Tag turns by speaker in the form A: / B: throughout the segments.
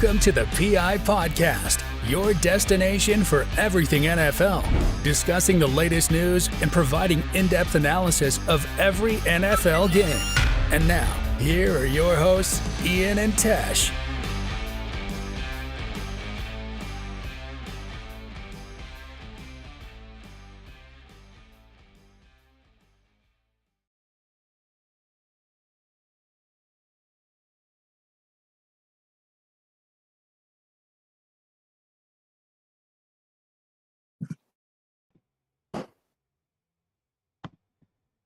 A: Welcome to the PI Podcast, your destination for everything NFL, discussing the latest news and providing in-depth analysis of every NFL game. And now, here are your hosts, Ian and Tesh.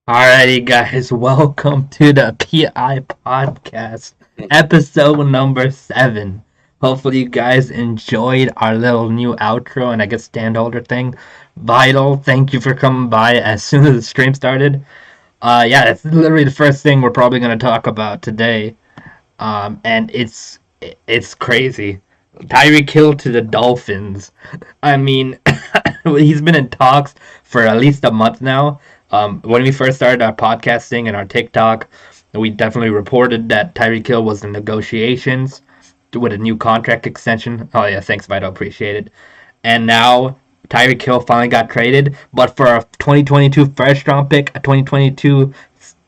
B: Alrighty, guys, welcome to the PI Podcast, episode number 7. Hopefully, you guys enjoyed our little new outro and I guess standholder thing. Vital, thank you for coming by as soon as the stream started. Yeah, it's literally the first thing we're probably going to talk about today, and it's crazy. Tyree killed to the Dolphins. I mean, he's been in talks for at least a month now. When we first started our podcasting and our TikTok, we definitely reported that Tyreek Hill was in negotiations with a new contract extension. Oh yeah, thanks, Vito, appreciate it. And now Tyreek Hill finally got traded, but for a 2022 first round pick, a 2022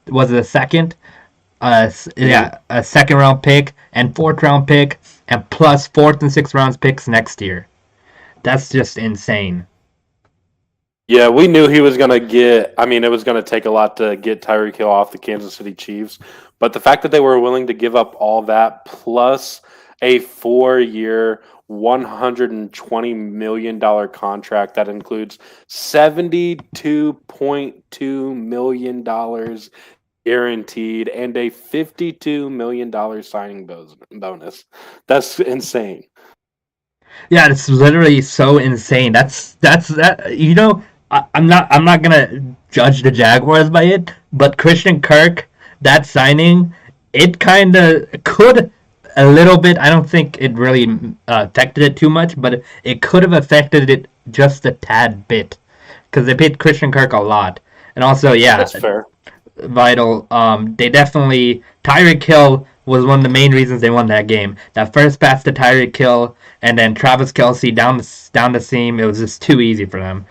B: was it a second? A second round pick and fourth round pick, and plus fourth and sixth round picks next year. That's just insane.
C: Yeah, we knew he was going to get, it was going to take a lot to get Tyreek Hill off the Kansas City Chiefs. But the fact that they were willing to give up all that plus a 4-year, $120 million contract that includes $72.2 million guaranteed and a $52 million signing bonus. That's insane.
B: Yeah, it's literally so insane. That's I'm not gonna judge the Jaguars by it, but Christian Kirk, that signing, it kind of could a little bit. I don't think it really affected it too much, but it could have affected it just a tad bit because they paid Christian Kirk a lot, and also
C: that's fair.
B: Vital. They definitely Tyreek Hill was one of the main reasons they won that game. That first pass to Tyreek Hill and then Travis Kelce down the seam, it was just too easy for them.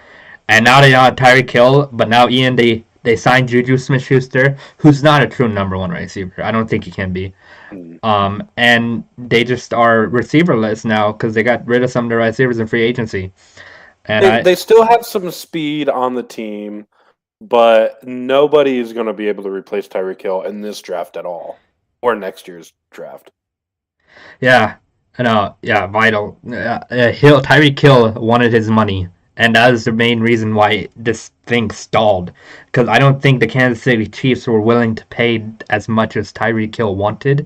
B: And now they have Tyreek Hill, but now Ian, they signed Juju Smith-Schuster, who's not a true number one receiver. I don't think he can be. And they just are receiverless now because they got rid of some of their receivers in free agency. And
C: they still have some speed on the team, but nobody is going to be able to replace Tyreek Hill in this draft at all, or next year's draft.
B: Yeah, Vital. Tyreek Hill wanted his money. And that is the main reason why this thing stalled. Because I don't think the Kansas City Chiefs were willing to pay as much as Tyreek Hill wanted.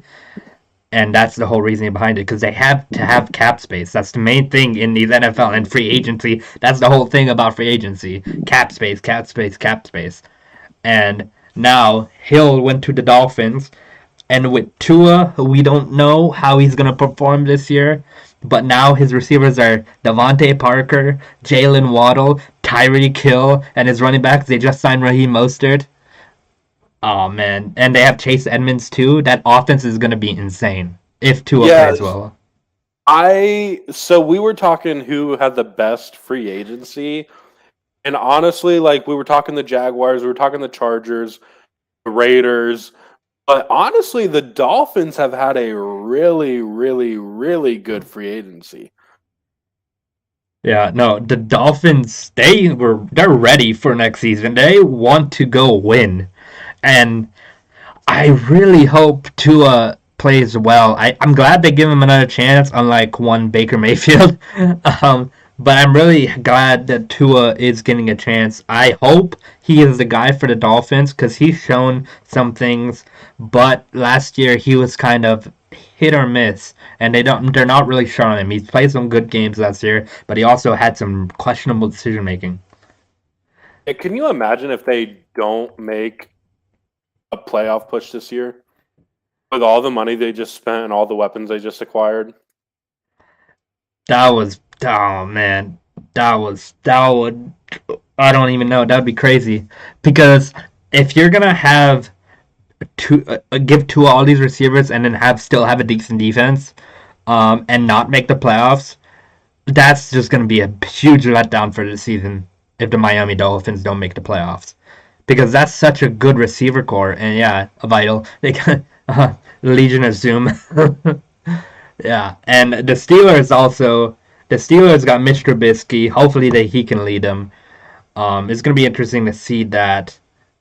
B: And that's the whole reasoning behind it. Because they have to have cap space. That's the main thing in these NFL and free agency. That's the whole thing about free agency. Cap space, cap space, cap space. And now Hill went to the Dolphins. And with Tua, we don't know how he's going to perform this year. But now his receivers are Devontae Parker, Jalen Waddle, Tyreek Hill, and his running backs, they just signed Raheem Mostert. Oh, man. And they have Chase Edmonds, too. That offense is going to be insane if Tua plays well.
C: So we were talking who had the best free agency. And honestly, we were talking the Jaguars, we were talking the Chargers, the Raiders. But honestly, the Dolphins have had a really, really, really good free agency.
B: Yeah, no, the Dolphins, they're ready for next season. They want to go win. And I really hope Tua plays well. I'm glad they give him another chance, unlike one Baker Mayfield. But I'm really glad that Tua is getting a chance. I hope he is the guy for the Dolphins because he's shown some things. But last year he was kind of hit or miss, and they're not really sure on him. He's played some good games last year, but he also had some questionable decision making.
C: Can you imagine if they don't make a playoff push this year with all the money they just spent and all the weapons they just acquired?
B: That would, I don't even know. That'd be crazy. Because if you're going to have give to all these receivers and then still have a decent defense, and not make the playoffs, that's just going to be a huge letdown for the season if the Miami Dolphins don't make the playoffs. Because that's such a good receiver core, and yeah, vital. They got Legion of Zoom. Yeah, and the Steelers got Mitch Trubisky. Hopefully, he can lead them. It's gonna be interesting to see that,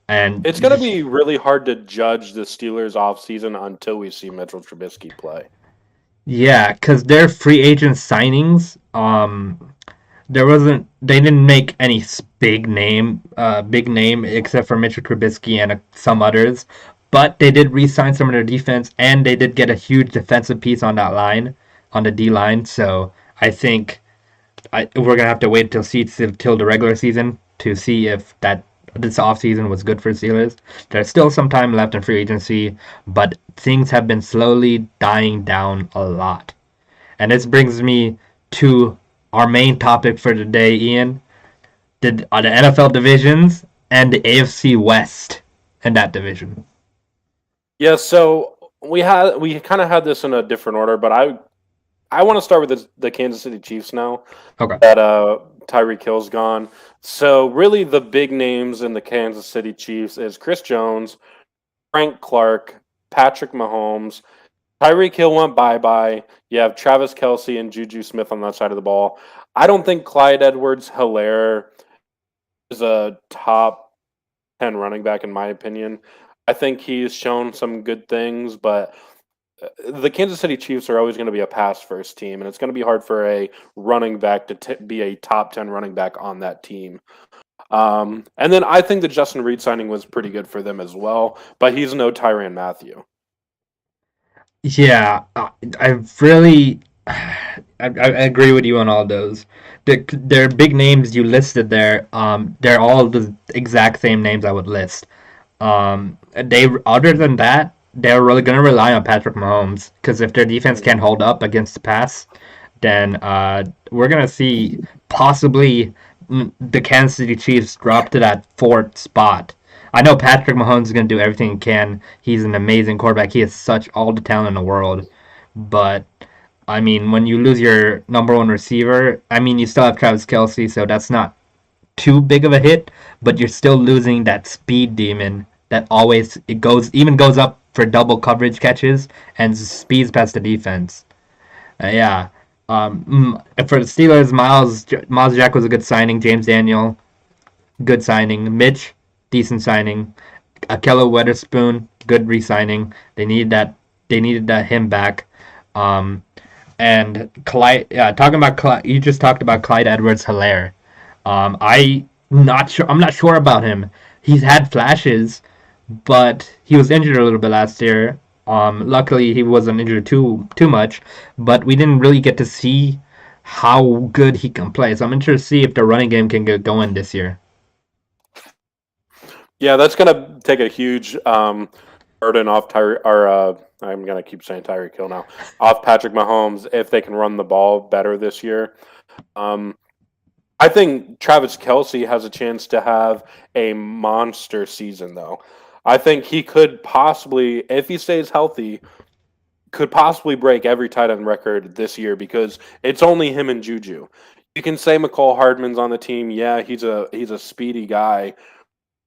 B: and
C: It's going to be really hard to judge the Steelers offseason until we see Mitchell Trubisky play.
B: yeah, because their free agent signings, they didn't make any big name except for Mitchell Trubisky and some others, but they did re-sign some of their defense, and they did get a huge defensive piece on that line, on the D line. So I think we're gonna have to wait till the regular season to see if this offseason was good for Steelers. There's still some time left in free agency, but things have been slowly dying down a lot. And this brings me to our main topic for today, Ian. The NFL divisions and the AFC West in that division.
C: Yeah, so we kind of had this in a different order, but I want to start with the Kansas City Chiefs now.
B: Okay.
C: That Tyreek Hill's gone. So really the big names in the Kansas City Chiefs is Chris Jones, Frank Clark, Patrick Mahomes. Tyreek Hill went bye-bye. You have Travis Kelce and Juju Smith on that side of the ball. I don't think Clyde Edwards-Helaire is a top 10 running back in my opinion. I think he's shown some good things, but the Kansas City Chiefs are always going to be a pass-first team, and it's going to be hard for a running back to be a top 10 running back on that team. And then I think the Justin Reed signing was pretty good for them as well, but he's no Tyrann Mathieu.
B: Yeah, I really I agree with you on all those. They're big names you listed there. They're all the exact same names I would list. Other than that, they're really gonna rely on Patrick Mahomes because if their defense can't hold up against the pass, then we're gonna see possibly the Kansas City Chiefs drop to that fourth spot. I know Patrick Mahomes is going to do everything he can. He's an amazing quarterback. He has such all the talent in the world. But, I mean, when you lose your number one receiver, I mean, you still have Travis Kelce, so that's not too big of a hit. But you're still losing that speed demon that even goes up for double coverage catches and speeds past the defense. Yeah. For the Steelers, Miles Jack was a good signing. James Daniel, good signing. Mitch, decent signing. Akello Weatherspoon, good re-signing. They needed him back. And Clyde, talking about Clyde, you just talked about Clyde Edwards-Helaire. I'm not sure about him. He's had flashes, but he was injured a little bit last year. Luckily, he wasn't injured too much, but we didn't really get to see how good he can play. So I'm interested to see if the running game can get going this year.
C: Yeah, that's going to take a huge burden off I'm going to keep saying Tyreek Hill now, off Patrick Mahomes if they can run the ball better this year. I think Travis Kelce has a chance to have a monster season, though. I think he could possibly, if he stays healthy, could possibly break every tight end record this year because it's only him and Juju. You can say McCole Hardman's on the team. Yeah, he's a speedy guy.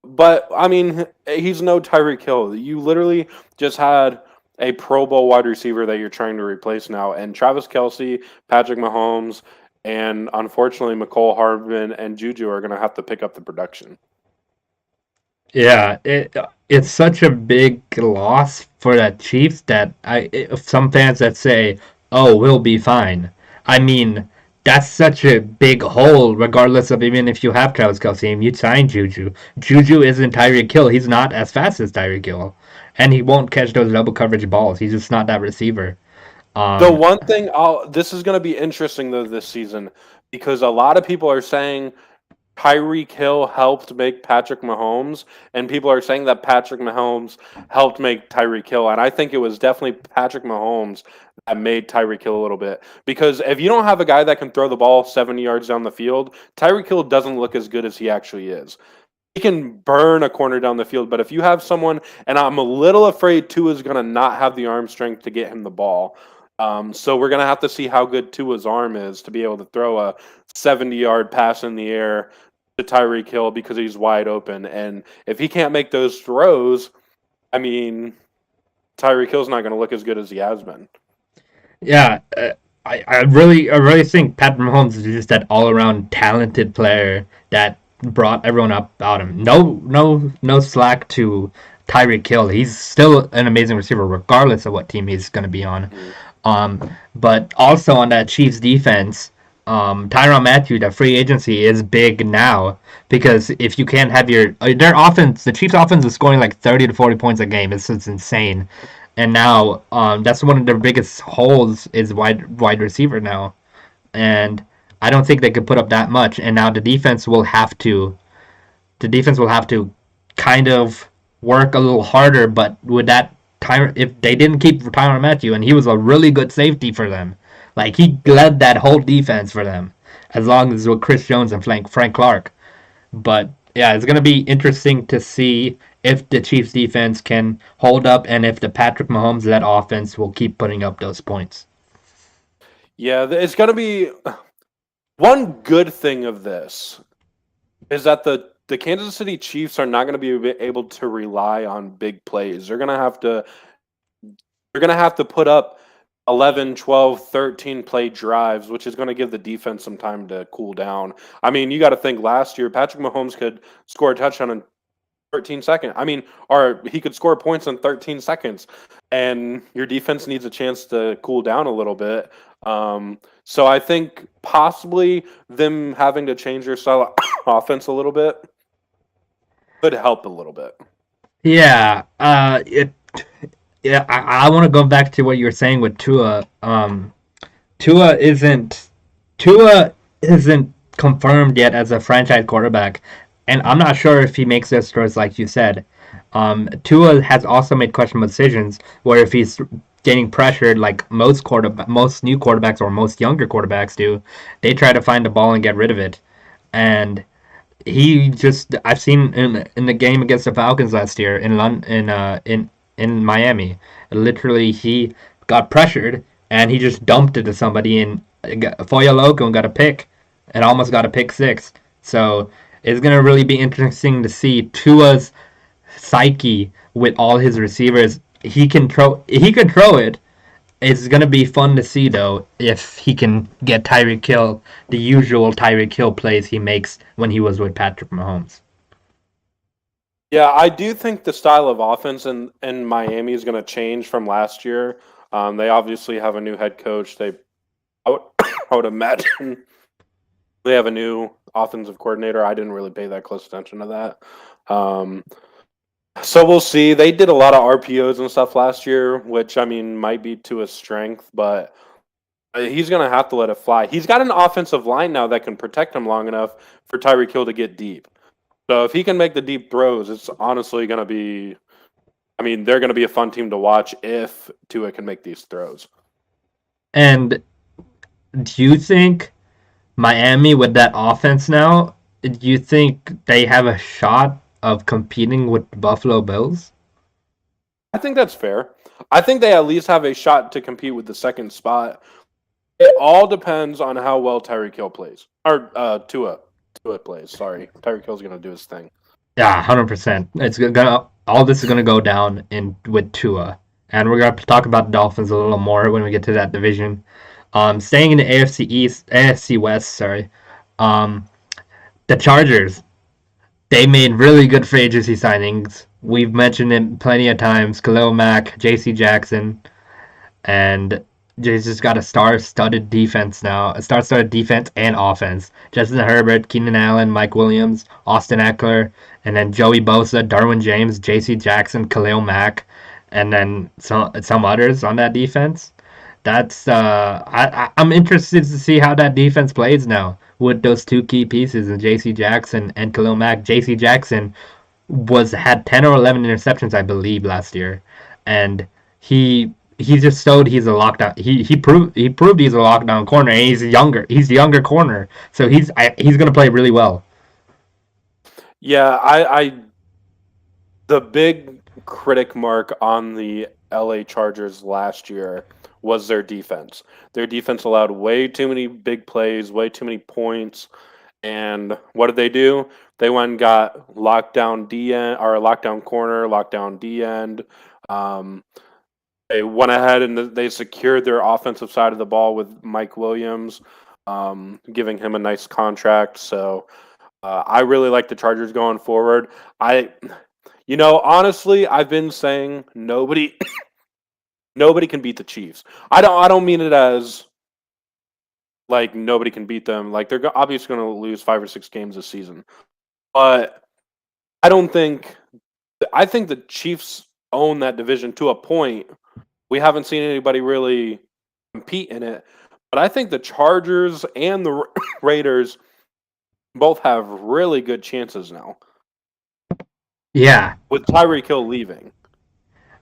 C: But, I mean, he's no Tyreek Hill. You literally just had a Pro Bowl wide receiver that you're trying to replace now. And Travis Kelce, Patrick Mahomes, and unfortunately McCole Hardman and Juju are going to have to pick up the production.
B: Yeah, it's such a big loss for the Chiefs that some fans that say, "Oh, we'll be fine." I mean, that's such a big hole. Regardless of even if you have Travis Kelce and you sign Juju, Juju isn't Tyreek Hill. He's not as fast as Tyreek Hill, and he won't catch those double coverage balls. He's just not that receiver.
C: The one thing this is going to be interesting though this season because a lot of people are saying Tyreek Hill helped make Patrick Mahomes, and people are saying that Patrick Mahomes helped make Tyreek Hill, and I think it was definitely Patrick Mahomes that made Tyreek Hill a little bit. Because if you don't have a guy that can throw the ball 70 yards down the field, Tyreek Hill doesn't look as good as he actually is. He can burn a corner down the field, but if you have someone, and I'm a little afraid Tua is going to not have the arm strength to get him the ball, So we're going to have to see how good Tua's arm is to be able to throw a 70-yard pass in the air to Tyreek Hill because he's wide open. And if he can't make those throws, I mean, Tyreek Hill's not going to look as good as he has been.
B: Yeah, I really think Patrick Mahomes is just that all around talented player that brought everyone up about him. No slack to Tyreek Hill. He's still an amazing receiver regardless of what team he's going to be on. But also on that Chiefs defense, Tyrann Mathieu, the free agency is big now because if you can't have their offense, the Chiefs offense is scoring like 30 to 40 points a game. It's insane. And now that's one of their biggest holes is wide receiver now. And I don't think they could put up that much. And now the defense will have to kind of work a little harder, but with that if they didn't keep Tyrann Mathieu, and he was a really good safety for them. Like he led that whole defense for them, as long as with Chris Jones and Frank Clark. But yeah, it's gonna be interesting to see if the Chiefs defense can hold up and if the Patrick Mahomes led offense will keep putting up those points.
C: Yeah, it's gonna be one good thing of this is that the Kansas City Chiefs are not going to be able to rely on big plays. They're going to have to put up 11, 12, 13 play drives, which is going to give the defense some time to cool down. I mean, you got to think last year Patrick Mahomes could score a touchdown in 13 seconds. I mean, or he could score points in 13 seconds, and your defense needs a chance to cool down a little bit. So I think possibly them having to change their style of offense a little bit could help a little bit.
B: Yeah, I want to go back to what you were saying with Tua. Tua isn't confirmed yet as a franchise quarterback, and I'm not sure if he makes those throws like you said. Tua has also made questionable decisions where if he's getting pressured like most new quarterbacks or most younger quarterbacks do, they try to find the ball and get rid of it. And I've seen in the game against the Falcons last year in Miami, literally he got pressured and he just dumped it to somebody and Foya Loco and got a pick and almost got a pick six. So it's gonna really be interesting to see Tua's psyche with all his receivers. He can throw it. It's going to be fun to see, though, if he can get Tyreek Hill, the usual Tyreek Hill plays he makes when he was with Patrick Mahomes.
C: Yeah, I do think the style of offense in Miami is going to change from last year. They obviously have a new head coach. I would imagine they have a new offensive coordinator. I didn't really pay that close attention to that. So we'll see. They did a lot of RPOs and stuff last year, which, I mean, might be to his strength, but he's going to have to let it fly. He's got an offensive line now that can protect him long enough for Tyreek Hill to get deep. So if he can make the deep throws, it's honestly going to be – I mean, they're going to be a fun team to watch if Tua can make these throws.
B: And do you think Miami, with that offense now, do you think they have a shot of competing with the Buffalo Bills?
C: I think that's fair. I think they at least have a shot to compete with the second spot. It all depends on how well Tyreek Hill plays. Or Tua plays, sorry. Tyreek Hill's going to do his thing.
B: Yeah, 100%. It's gonna all this is gonna go down with Tua. And we're gonna talk about the Dolphins a little more when we get to that division. Staying in the AFC West, sorry. The Chargers, they made really good free agency signings. We've mentioned it plenty of times. Khalil Mack, J.C. Jackson, and just got a star-studded defense now. A star-studded defense and offense. Justin Herbert, Keenan Allen, Mike Williams, Austin Eckler, and then Joey Bosa, Darwin James, J.C. Jackson, Khalil Mack, and then some others on that defense. That's I'm interested to see how that defense plays now with those two key pieces in J.C. Jackson and Khalil Mack. J.C. Jackson had 10 or 11 interceptions, I believe, last year, and he just showed he's a lockdown. He proved he's a lockdown corner, and he's a younger corner, so he's gonna play really well.
C: Yeah, I the big critic mark on the LA Chargers last year was their defense. Their defense allowed way too many big plays, way too many points. And what did they do? They went and got lockdown D end or lockdown corner, lockdown D end. They went ahead and they secured their offensive side of the ball with Mike Williams, giving him a nice contract. So I really like the Chargers going forward. Honestly, I've been saying nobody can beat the Chiefs. I don't mean it as like nobody can beat them. Like they're obviously going to lose 5 or 6 games this season, but I think the Chiefs own that division to a point. We haven't seen anybody really compete in it, but I think the Chargers and the Raiders both have really good chances now.
B: Yeah,
C: with Tyreek Hill leaving,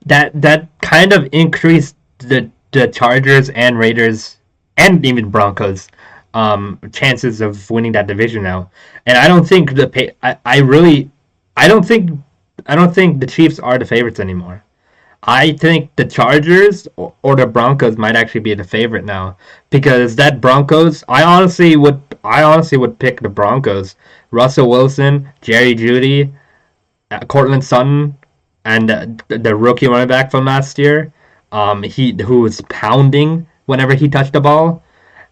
B: that kind of increased the Chargers and Raiders and even Broncos chances of winning that division now. And I don't think I don't think the Chiefs are the favorites anymore. I think the Chargers or the Broncos might actually be the favorite now, because that Broncos, I honestly would pick the Broncos. Russell Wilson, Jerry Jeudy, Cortland Sutton, and the rookie running back from last year, who was pounding whenever he touched the ball,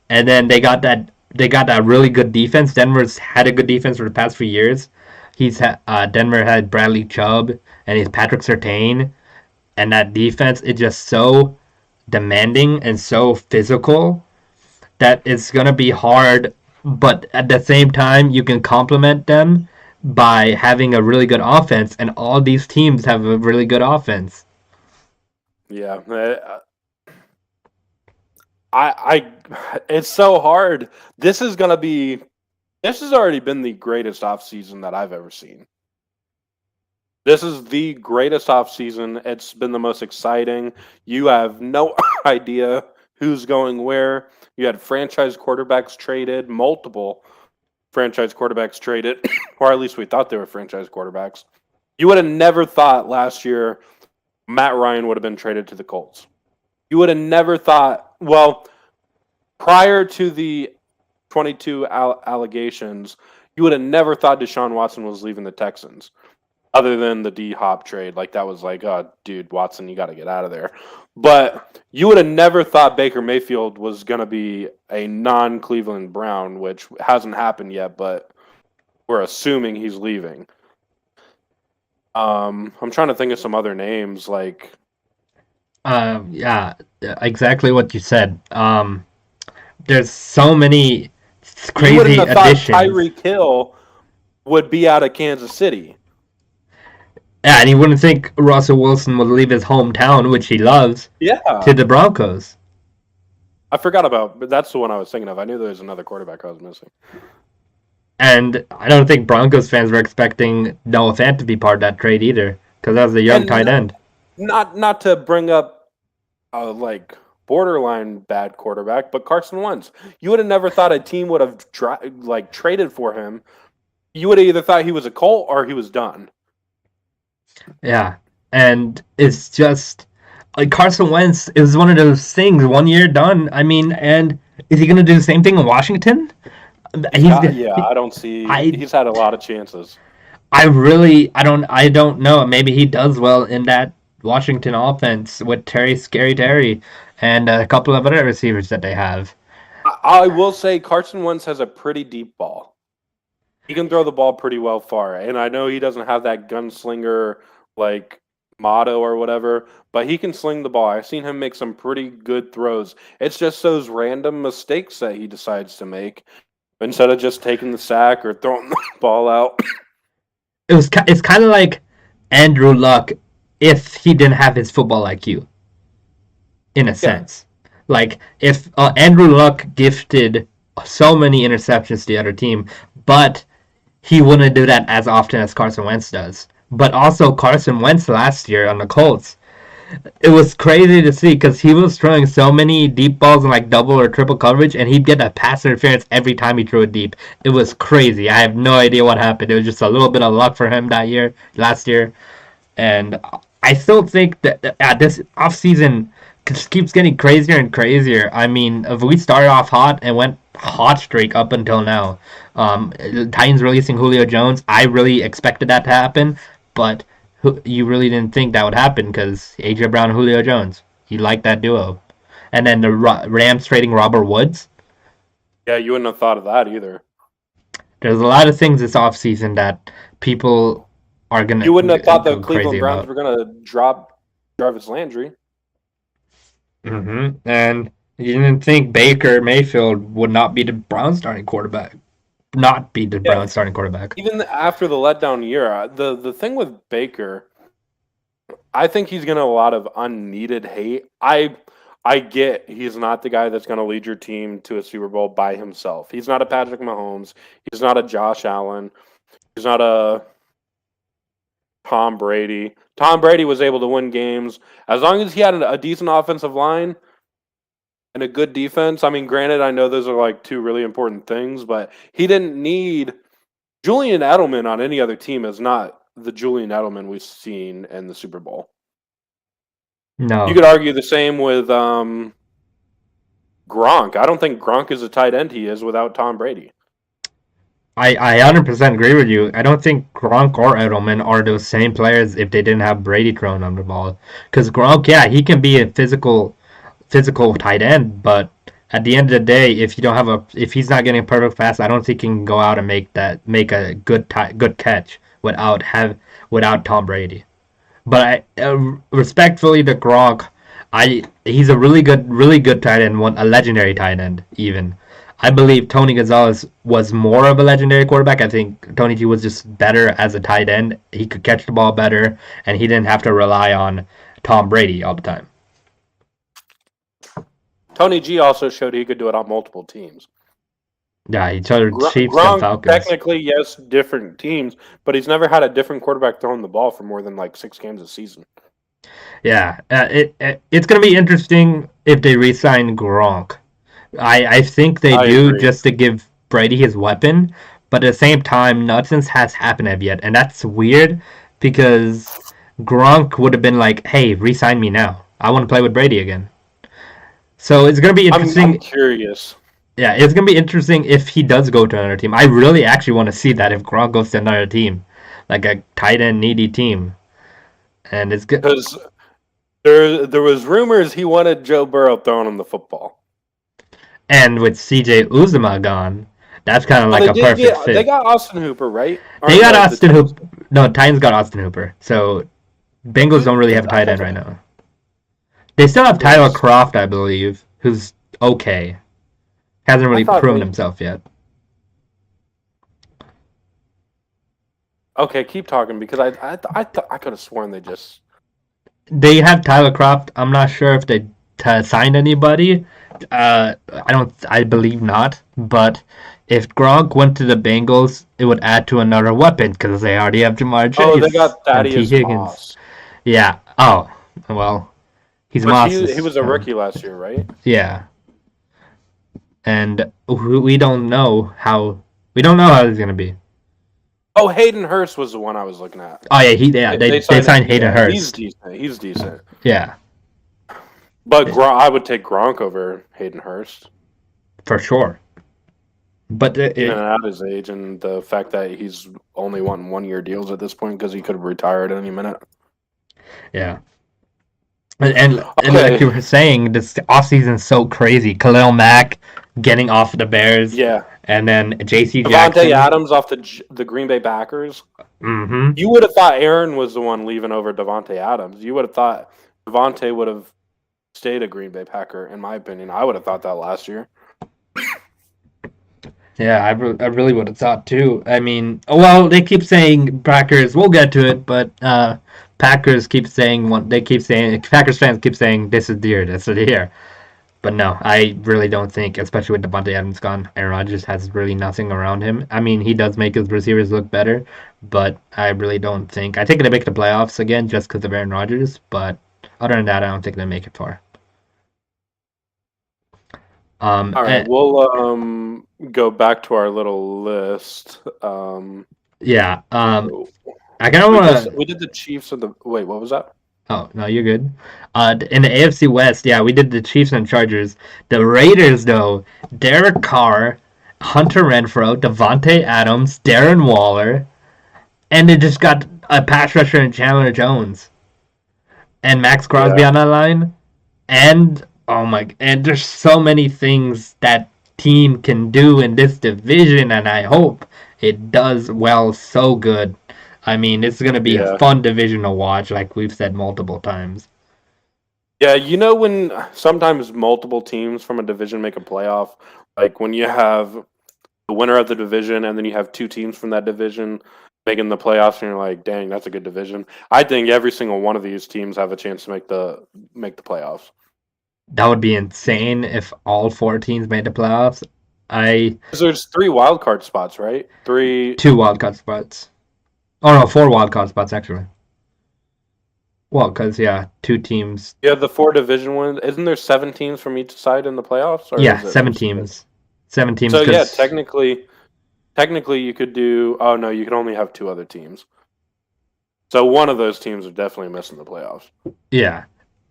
B: and then they got that really good defense. Denver's had a good defense for the past few years. Denver had Bradley Chubb and he's Patrick Surtain. And that defense is just so demanding and so physical that it's going to be hard. But at the same time, you can complement them by having a really good offense. And all these teams have a really good offense.
C: Yeah. It's so hard. This has already been the greatest offseason that I've ever seen. This is the greatest offseason. It's been the most exciting. You have no idea who's going where. You had franchise quarterbacks traded, multiple franchise quarterbacks traded, or at least we thought they were franchise quarterbacks. You would have never thought last year Matt Ryan would have been traded to the Colts. You would have never thought, prior to the 22 allegations, you would have never thought Deshaun Watson was leaving the Texans. Other than the D-Hop trade, that was oh, dude, Watson, you got to get out of there. But you would have never thought Baker Mayfield was going to be a non-Cleveland Brown, which hasn't happened yet, but we're assuming he's leaving. I'm trying to think of some other names,
B: Yeah, exactly what you said. There's so many crazy
C: you wouldn't have
B: additions.
C: Thought Tyreek Hill would be out of Kansas City.
B: Yeah, and you wouldn't think Russell Wilson would leave his hometown, which he loves, to the Broncos.
C: I forgot but that's the one I was thinking of. I knew there was another quarterback I was missing.
B: And I don't think Broncos fans were expecting Noah Fant to be part of that trade either, because that was a young tight end.
C: Not to bring up borderline bad quarterback, but Carson Wentz. You would have never thought a team would have traded for him. You would have either thought he was a Colt or he was done.
B: Yeah, and it's just Carson Wentz is one of those things. 1 year done. I mean, and is he going to do the same thing in Washington?
C: I don't see. He's had a lot of chances.
B: I don't know. Maybe he does well in that Washington offense with Scary Terry, and a couple of other receivers that they have.
C: I will say Carson Wentz has a pretty deep ball. He can throw the ball pretty well far, and I know he doesn't have that gunslinger motto or whatever, but he can sling the ball. I've seen him make some pretty good throws. It's just those random mistakes that he decides to make instead of just taking the sack or throwing the ball out.
B: It's kind of like Andrew Luck if he didn't have his football IQ, in a sense. If Andrew Luck gifted so many interceptions to the other team, but he wouldn't do that as often as Carson Wentz does. But also Carson Wentz last year on the Colts, it was crazy to see because he was throwing so many deep balls in double or triple coverage, and he'd get a pass interference every time he threw it deep. It was crazy. I have no idea what happened. It was just a little bit of luck for him last year. And I still think that this offseason, just keeps getting crazier and crazier. I mean, if we started off hot and went hot streak up until now. Titans releasing Julio Jones. I really expected that to happen, but you really didn't think that would happen because AJ Brown and Julio Jones. You like that duo. And then the Rams trading Robert Woods.
C: Yeah, you wouldn't have thought of that either.
B: There's a lot of things this offseason that people are going to
C: You wouldn't have thought the Cleveland Browns were going to drop Jarvis Landry.
B: Mm-hmm. And you didn't think Baker Mayfield would not be the Browns starting quarterback. Not be the Browns starting quarterback.
C: Even after the letdown year, the thing with Baker, I think he's getting a lot of unneeded hate. I get he's not the guy that's going to lead your team to a Super Bowl by himself. He's not a Patrick Mahomes. He's not a Josh Allen. He's not a Tom Brady. Tom Brady was able to win games as long as he had a decent offensive line and a good defense. I mean, granted, I know those are like two really important things, but he didn't need Julian Edelman on any other team is not the Julian Edelman we've seen in the Super Bowl.
B: No.
C: You could argue the same with Gronk. I don't think Gronk is the tight end he is without Tom Brady.
B: I 100% agree with you. I don't think Gronk or Edelman are those same players if they didn't have Brady throwing on the ball. Because Gronk, yeah, he can be a physical tight end, but at the end of the day, if he's not getting a perfect pass, I don't think he can go out and make a good catch without Tom Brady. But respectfully to Gronk, he's a really good tight end, a legendary tight end even. I believe Tony Gonzalez was more of a legendary quarterback. I think Tony G was just better as a tight end. He could catch the ball better, and he didn't have to rely on Tom Brady all the time.
C: Tony G also showed he could do it on multiple teams.
B: Yeah, he showed Chiefs and Falcons.
C: Technically, yes, different teams, but he's never had a different quarterback throwing the ball for more than like 6 games a season.
B: Yeah, it's going to be interesting if they re-sign Gronk. I think they do agree. Just to give Brady his weapon, but at the same time, nothing has happened yet, and that's weird because Gronk would have been like, "Hey, re-sign me now. I want to play with Brady again." So it's gonna be interesting.
C: I'm curious.
B: Yeah, it's gonna be interesting if he does go to another team. I really actually want to see that if Gronk goes to another team, like a tight end needy team, and it's good
C: because there was rumors he wanted Joe Burrow throwing him the football.
B: And with CJ Uzomah gone, that's kind of like a perfect fit.
C: They got Austin Hooper, right?
B: They got Austin Hooper. No, Titans got Austin Hooper. So Bengals don't really have a tight end right now. They still have Tyler Kroft, I believe, who's okay. Hasn't really proven himself yet.
C: Okay, keep talking because I could have sworn they just.
B: They have Tyler Kroft. I'm not sure if they signed anybody. I believe not. But if Gronk went to the Bengals, it would add to another weapon because they already have Jamar Chase.
C: Oh, they got Thaddeus Moss.
B: Yeah. Oh, well, he's Moss.
C: He was a rookie last year, right?
B: Yeah. And we don't know how he's gonna be.
C: Oh, Hayden Hurst was the one I was looking at.
B: Oh yeah, they signed Hayden Hurst.
C: He's decent.
B: Yeah.
C: But I would take Gronk over Hayden Hurst.
B: For sure. But
C: even at his age and the fact that he's only wanting 1-year deals at this point because he could have retired at any minute.
B: Yeah. And like you were saying, this offseason is so crazy. Khalil Mack getting off the Bears.
C: Yeah.
B: And then J.C. Jackson.
C: Davante Adams off the Green Bay Packers.
B: Mm-hmm.
C: You would have thought Aaron was the one leaving over Davante Adams. You would have thought Davante would have stayed a Green Bay Packer, in my opinion. I would have thought that last year.
B: Yeah, I really would have thought too. I mean, well, they keep saying Packers. We'll get to it, but Packers keep saying Packers fans keep saying this is the year. But no, I really don't think, especially with Davante Adams gone, Aaron Rodgers has really nothing around him. I mean, he does make his receivers look better, but I really don't think. I think they make the playoffs again just because of Aaron Rodgers, but other than that, I don't think they make it far.
C: All right, we'll go back to our little list.
B: Yeah. I kind of want to.
C: We did the Chiefs and the. Wait, what was that?
B: Oh, no, you're good. In the AFC West, yeah, we did the Chiefs and Chargers. The Raiders, though, Derek Carr, Hunter Renfrow, Devontae Adams, Darren Waller, and they just got a pass rusher in Chandler Jones and Max Crosby
C: Yeah.
B: on that line. And and there's so many things that team can do in this division, and I hope it does well so good. I mean, it's gonna be a
C: Yeah.
B: fun division to watch, like we've said multiple times.
C: Yeah, when sometimes multiple teams from a division make a playoff, like when you have the winner of the division and then you have two teams from that division making the playoffs, and you're like, dang, that's a good division. I think every single one of these teams have a chance to make the playoffs.
B: That would be insane if all four teams made the playoffs. I
C: 'Cause there's 3 wild card spots, right? 3.
B: Two wildcard spots. Oh no, four wildcard spots actually. Well, because yeah, two teams.
C: You have the 4 division ones. Isn't there 7 teams from each side in the playoffs, or
B: Yeah,
C: is it
B: seven
C: just 6?
B: teams. Seven teams.
C: So yeah,
B: 'Cause
C: technically you could do. Oh no, you could only have 2 other teams. So one of those teams are definitely missing the playoffs.
B: yeah,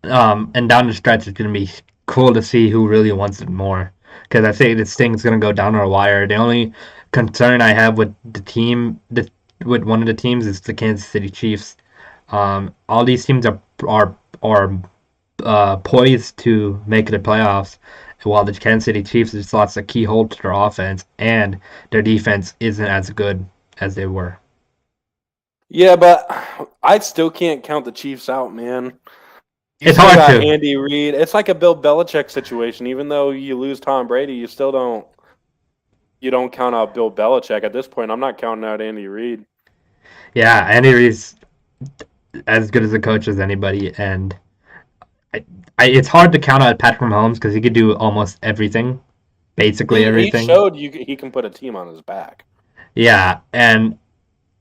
B: and down the stretch, it's gonna be cool to see who really wants it more. Because I think this thing's gonna go down to a wire. The only concern I have with with one of the teams is the Kansas City Chiefs. All these teams are poised to make the playoffs, while the Kansas City Chiefs just lost a key hole to their offense, and their defense isn't as good as they were.
C: Yeah, but I still can't count the Chiefs out, man. You
B: It's
C: still
B: hard
C: got
B: to.
C: Andy Reid. It's like a Bill Belichick situation. Even though you lose Tom Brady, you still don't count out Bill Belichick. At this point, I'm not counting out Andy Reid.
B: Yeah, Andy Reid's as good as a coach as anybody, and it's hard to count out Patrick Mahomes because he could do almost everything, basically
C: He
B: everything.
C: showed he can put a team on his back.
B: Yeah, and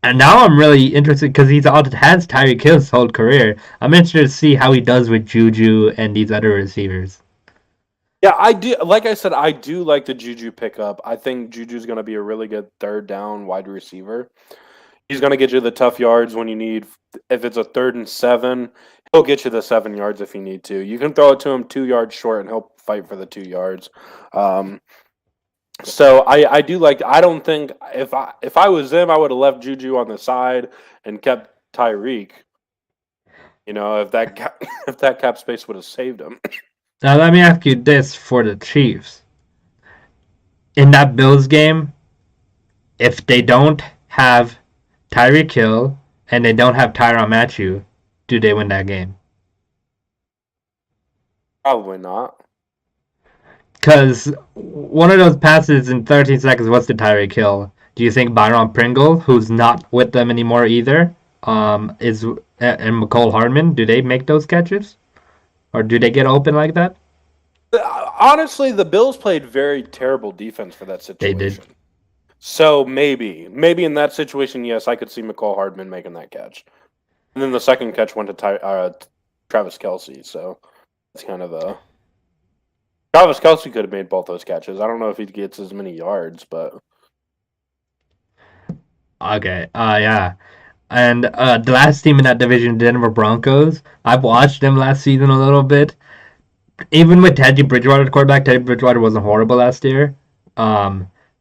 B: now I'm really interested because has Tyreek Hill's whole career. I'm interested to see how he does with Juju and these other receivers.
C: Yeah, I do. Like I said, I do like the Juju pickup. I think Juju's going to be a really good third down wide receiver. He's going to get you the tough yards when you need. If it's a 3rd and 7, he'll get you the 7 yards if you need to. You can throw it to him 2 yards short, and he'll fight for the 2 yards. So I do like. I don't think if I was them, I would have left Juju on the side and kept TYREEK. If if that cap space would have saved him.
B: Now let me ask you this for the Chiefs. In that Bills game, if they don't have Tyreek Hill and they don't have Tyrann Mathieu, do they win that game?
C: Probably not.
B: Because one of those passes in 13 seconds was to Tyreek Hill. Do you think Byron Pringle, who's not with them anymore either, is and McCole Hardman, do they make those catches? Or do they get open like that?
C: Honestly, the Bills played very terrible defense for that
B: They
C: situation.
B: did.
C: So maybe in that situation, yes, I could see McCall Hardman making that catch. And then the second catch went to Travis Kelce. So that's kind of a Travis Kelce could have made both those catches. I don't know if he gets as many yards, but
B: Okay, yeah. And the last team in that division, Denver Broncos, I've watched them last season a little bit. Even with Teddy Bridgewater, the quarterback, Teddy Bridgewater wasn't horrible last year.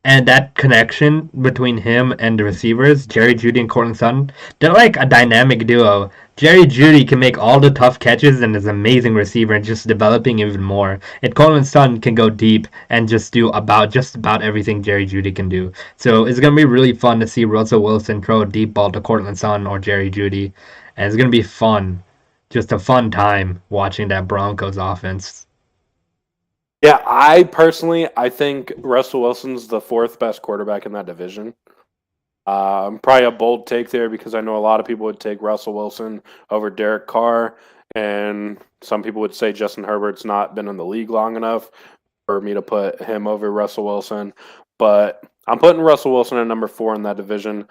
B: And that connection between him and the receivers, Jerry Jeudy and Courtland Sutton, they're like a dynamic duo. Jerry Jeudy can make all the tough catches and is an amazing receiver and just developing even more. And Courtland Sutton can go deep and just do just about everything Jerry Jeudy can do. So it's going to be really fun to see Russell Wilson throw a deep ball to Courtland Sutton or Jerry Jeudy. And it's going to be fun. Just a fun time watching that Broncos offense.
C: yeah, I think Russell Wilson's the 4th best quarterback in that division. Probably a bold take there because I know a lot of people would take Russell Wilson over Derek Carr, and some people would say Justin Herbert's not been in the league long enough for me to put him over Russell Wilson. But I'm putting Russell Wilson at number 4 in that division.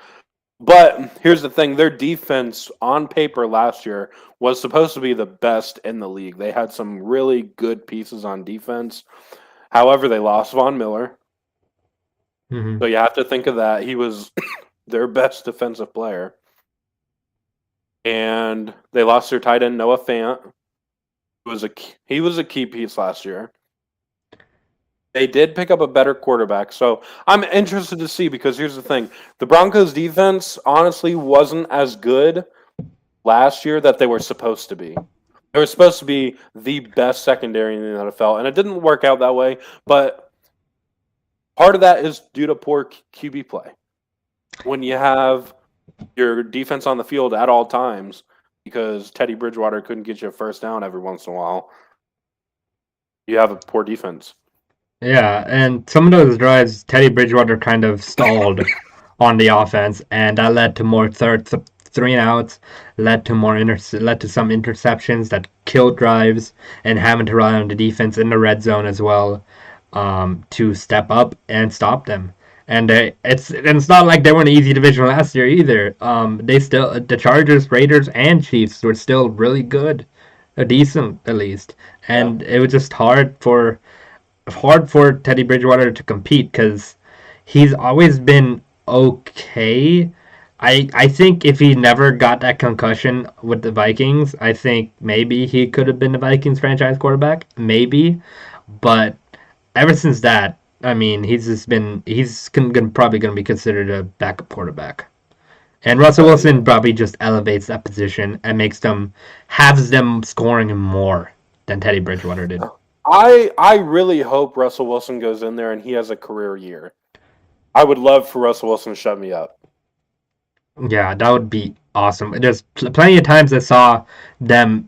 C: But here's the thing. Their defense on paper last year was supposed to be the best in the league. They had some really good pieces on defense. However, they lost Von Miller.
B: Mm-hmm.
C: So you have to think of that. He was their best defensive player. and they lost their tight end Noah Fant. He was a key piece last year. They did pick up a better quarterback, so I'm interested to see because here's the thing: the Broncos' defense honestly wasn't as good last year that they were supposed to be. They were supposed to be the best secondary in the NFL, and it didn't work out that way. But part of that is due to poor QB play. When you have your defense on the field at all times, because Teddy Bridgewater couldn't get you a first down every once in a while, you have a poor defense.
B: Yeah, and some of those drives, Teddy Bridgewater kind of stalled on the offense, and that led to more three and outs, led to some interceptions that killed drives, and having to rely on the defense in the red zone as well to step up and stop them. And it's not like they were an easy division last year either. The Chargers, Raiders, and Chiefs were still really good, decent at least, and it was just hard for Teddy Bridgewater to compete because he's always been okay. I think if he never got that concussion with the Vikings, I think maybe he could have been the Vikings franchise quarterback, maybe. But ever since that, I mean, he's probably going to be considered a backup quarterback. And Russell Wilson probably just elevates that position and has them scoring more than Teddy Bridgewater did.
C: I really hope Russell Wilson goes in there and he has a career year. I would love for Russell Wilson to shut me up.
B: Yeah, that would be awesome. There's plenty of times I saw the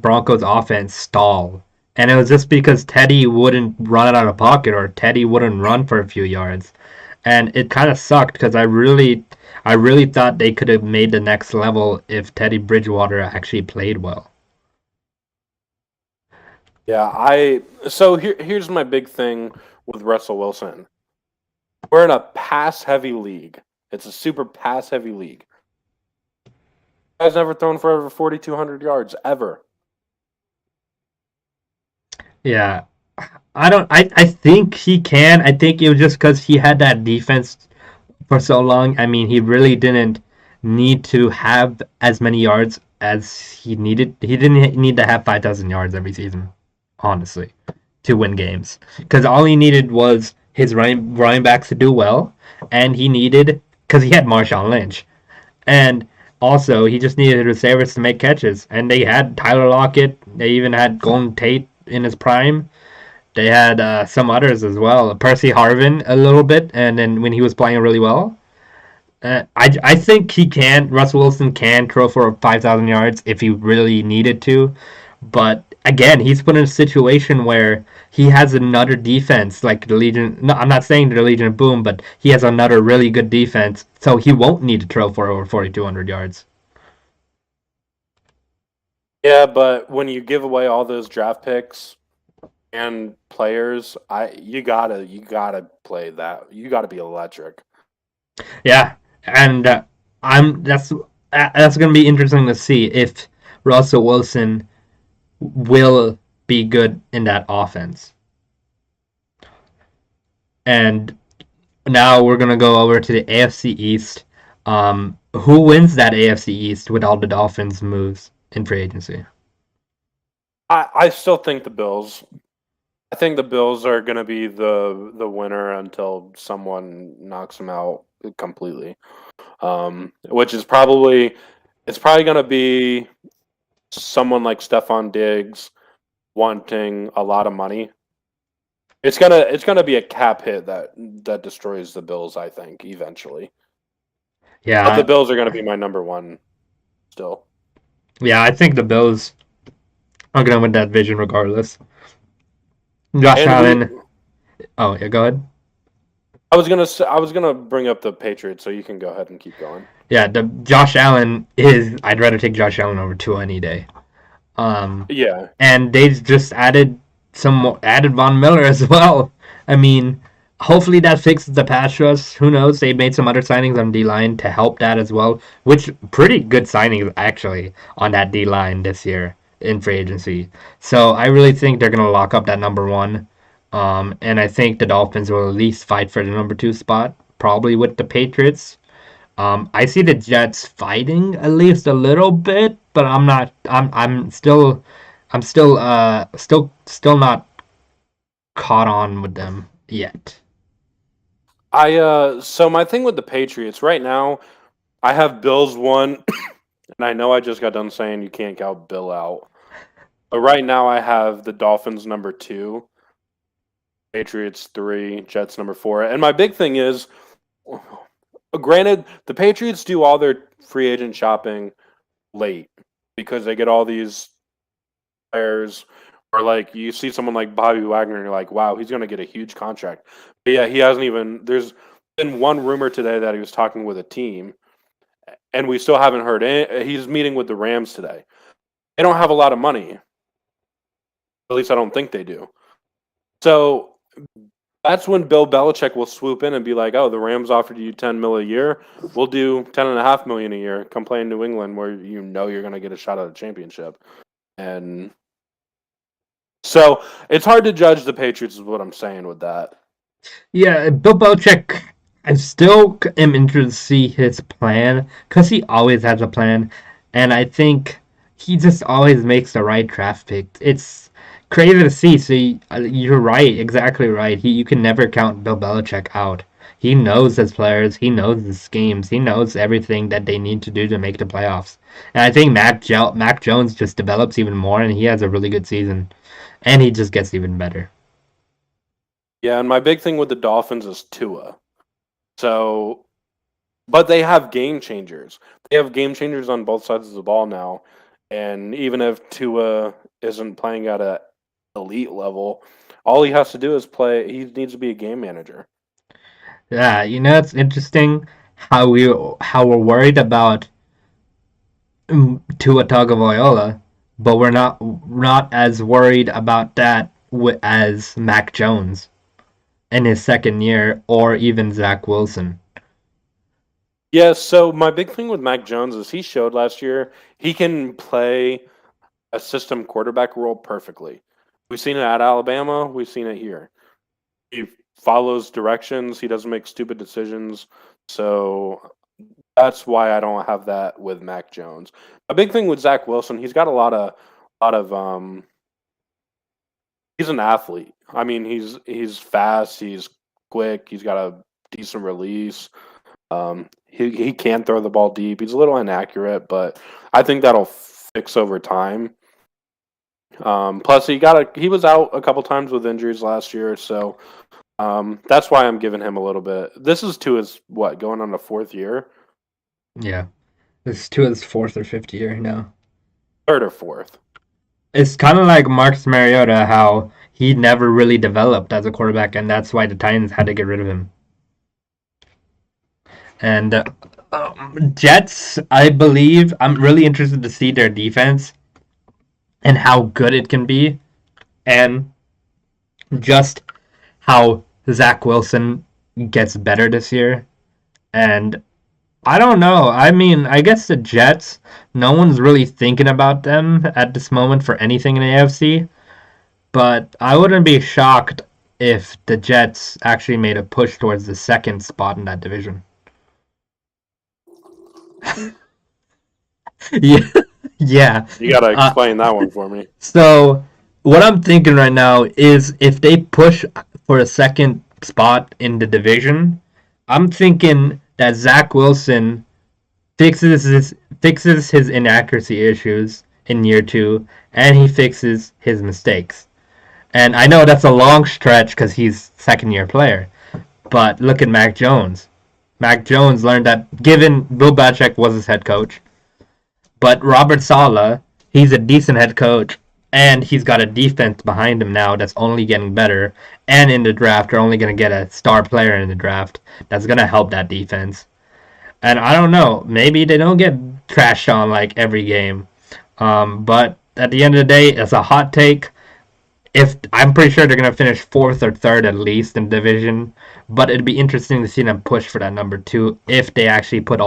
B: Broncos offense stall. And it was just because Teddy wouldn't run it out of pocket or Teddy wouldn't run for a few yards. And it kind of sucked because I really thought they could have made the next level if Teddy Bridgewater actually played well.
C: Yeah, so here's my big thing with Russell Wilson. We're in a pass-heavy league. It's a super pass-heavy league. Guy's never thrown for over 4,200 yards, ever.
B: Yeah. I think he can. I think it was just because he had that defense for so long. I mean, he really didn't need to have as many yards as he needed. He didn't need to have 5,000 yards every season, honestly, to win games. Because all he needed was his running backs to do well, and because he had Marshawn Lynch. And also, he just needed receivers to make catches. And they had Tyler Lockett. They even had Golden Tate in his prime. They had some others as well. Percy Harvin a little bit, and then when he was playing really well. I think Russell Wilson can throw for 5,000 yards if he really needed to. But again, he's put in a situation where he has another defense like the Legion. No, I'm not saying the Legion of Boom, but he has another really good defense, so he won't need to throw for over 4,200 yards.
C: Yeah, but when you give away all those draft picks and players, you gotta play that. You gotta be electric.
B: Yeah, and that's gonna be interesting to see if Russell Wilson will be good in that offense. And now we're gonna go over to the AFC East. Who wins that AFC East with all the Dolphins moves in free agency?
C: I still think the Bills. I think the Bills are going to be the winner until someone knocks them out completely. Which is probably going to be someone like Stephon Diggs wanting a lot of money. It's gonna be a cap hit that destroys the Bills, I think, eventually.
B: Yeah,
C: but the Bills are going to be my number one still.
B: Yeah, I think the Bills are going to win that division regardless. Josh Allen. Oh yeah, go ahead.
C: I was gonna bring up the Patriots, so you can go ahead and keep going.
B: Yeah, Josh Allen I'd rather take Josh Allen over Tua any day.
C: Yeah.
B: And they just added Von Miller as well. I mean, hopefully that fixes the pass rush. Who knows? They made some other signings on D-line to help that as well, which pretty good signings actually on that D-line this year in free agency. So I really think they're going to lock up that number one. And I think the Dolphins will at least fight for the number two spot, probably with the Patriots. I see the Jets fighting at least a little bit, but I'm not. I'm still not caught on with them yet.
C: So my thing with the Patriots right now, I have Bills 1, and I know I just got done saying you can't count Bill out. But right now I have the Dolphins number 2, Patriots 3, Jets number 4. And my big thing is, granted, the Patriots do all their free agent shopping late because they get all these players, or like you see someone like Bobby Wagner and you're like, wow, he's going to get a huge contract. But yeah, he hasn't even. There's been one rumor today that he was talking with a team, and we still haven't heard it. He's meeting with the Rams today. They don't have a lot of money. At least I don't think they do. So that's when Bill Belichick will swoop in and be like, "Oh, the Rams offered you $10 million a year. We'll do $10.5 million a year. Come play in New England, where you know you're going to get a shot at a championship." And so it's hard to judge the Patriots, is what I'm saying with that.
B: Yeah, Bill Belichick. I still am interested to see his plan because he always has a plan, and I think he just always makes the right draft pick. It's crazy to see. So you're right, exactly right. You can never count Bill Belichick out. He knows his players. He knows his schemes. He knows everything that they need to do to make the playoffs. And I think Mac Jones just develops even more, and he has a really good season, and he just gets even better.
C: Yeah, and my big thing with the Dolphins is Tua. So, but they have game changers. They have game changers on both sides of the ball now. And even if Tua isn't playing at an elite level, all he has to do is play. He needs to be a game manager.
B: Yeah, it's interesting how we're worried about Tua Tagovailoa, but we're not as worried about that as Mac Jones in his second year, or even Zach Wilson.
C: Yeah, so my big thing with Mac Jones is he showed last year he can play a system quarterback role perfectly. We've seen it at Alabama, we've seen it here. He follows directions, he doesn't make stupid decisions. So that's why I don't have that with Mac Jones. A big thing with Zach Wilson, he's got a lot of he's an athlete. I mean, he's fast, he's quick, he's got a decent release. He can throw the ball deep. He's a little inaccurate, but I think that'll fix over time. Plus, he was out a couple times with injuries last year, so that's why I'm giving him a little bit. This is to his going on the 4th year.
B: Yeah, this is to his 4th or 5th year now.
C: 3rd or 4th.
B: It's kind of like Marcus Mariota, how he never really developed as a quarterback, and that's why the Titans had to get rid of him. And Jets, I believe, I'm really interested to see their defense and how good it can be, and just how Zach Wilson gets better this year. And I don't know. I mean, I guess the Jets, no one's really thinking about them at this moment for anything in the AFC, but I wouldn't be shocked if the Jets actually made a push towards the 2nd spot in that division. Yeah, yeah.
C: You got to explain that one for me.
B: So what I'm thinking right now is if they push for a 2nd spot in the division, I'm thinking that Zach Wilson fixes his inaccuracy issues in year 2, and he fixes his mistakes. And I know that's a long stretch because he's 2nd-year player, but look at Mac Jones. Mac Jones learned that, given Bill Belichick was his head coach, but Robert Saleh, he's a decent head coach, and he's got a defense behind him now that's only getting better, and in the draft, they're only going to get a star player in the draft that's going to help that defense. And I don't know, maybe they don't get trashed on like every game, but at the end of the day, it's a hot take. I'm pretty sure they're going to finish 4th or 3rd at least in the division, but it'd be interesting to see them push for that number 2 if they actually put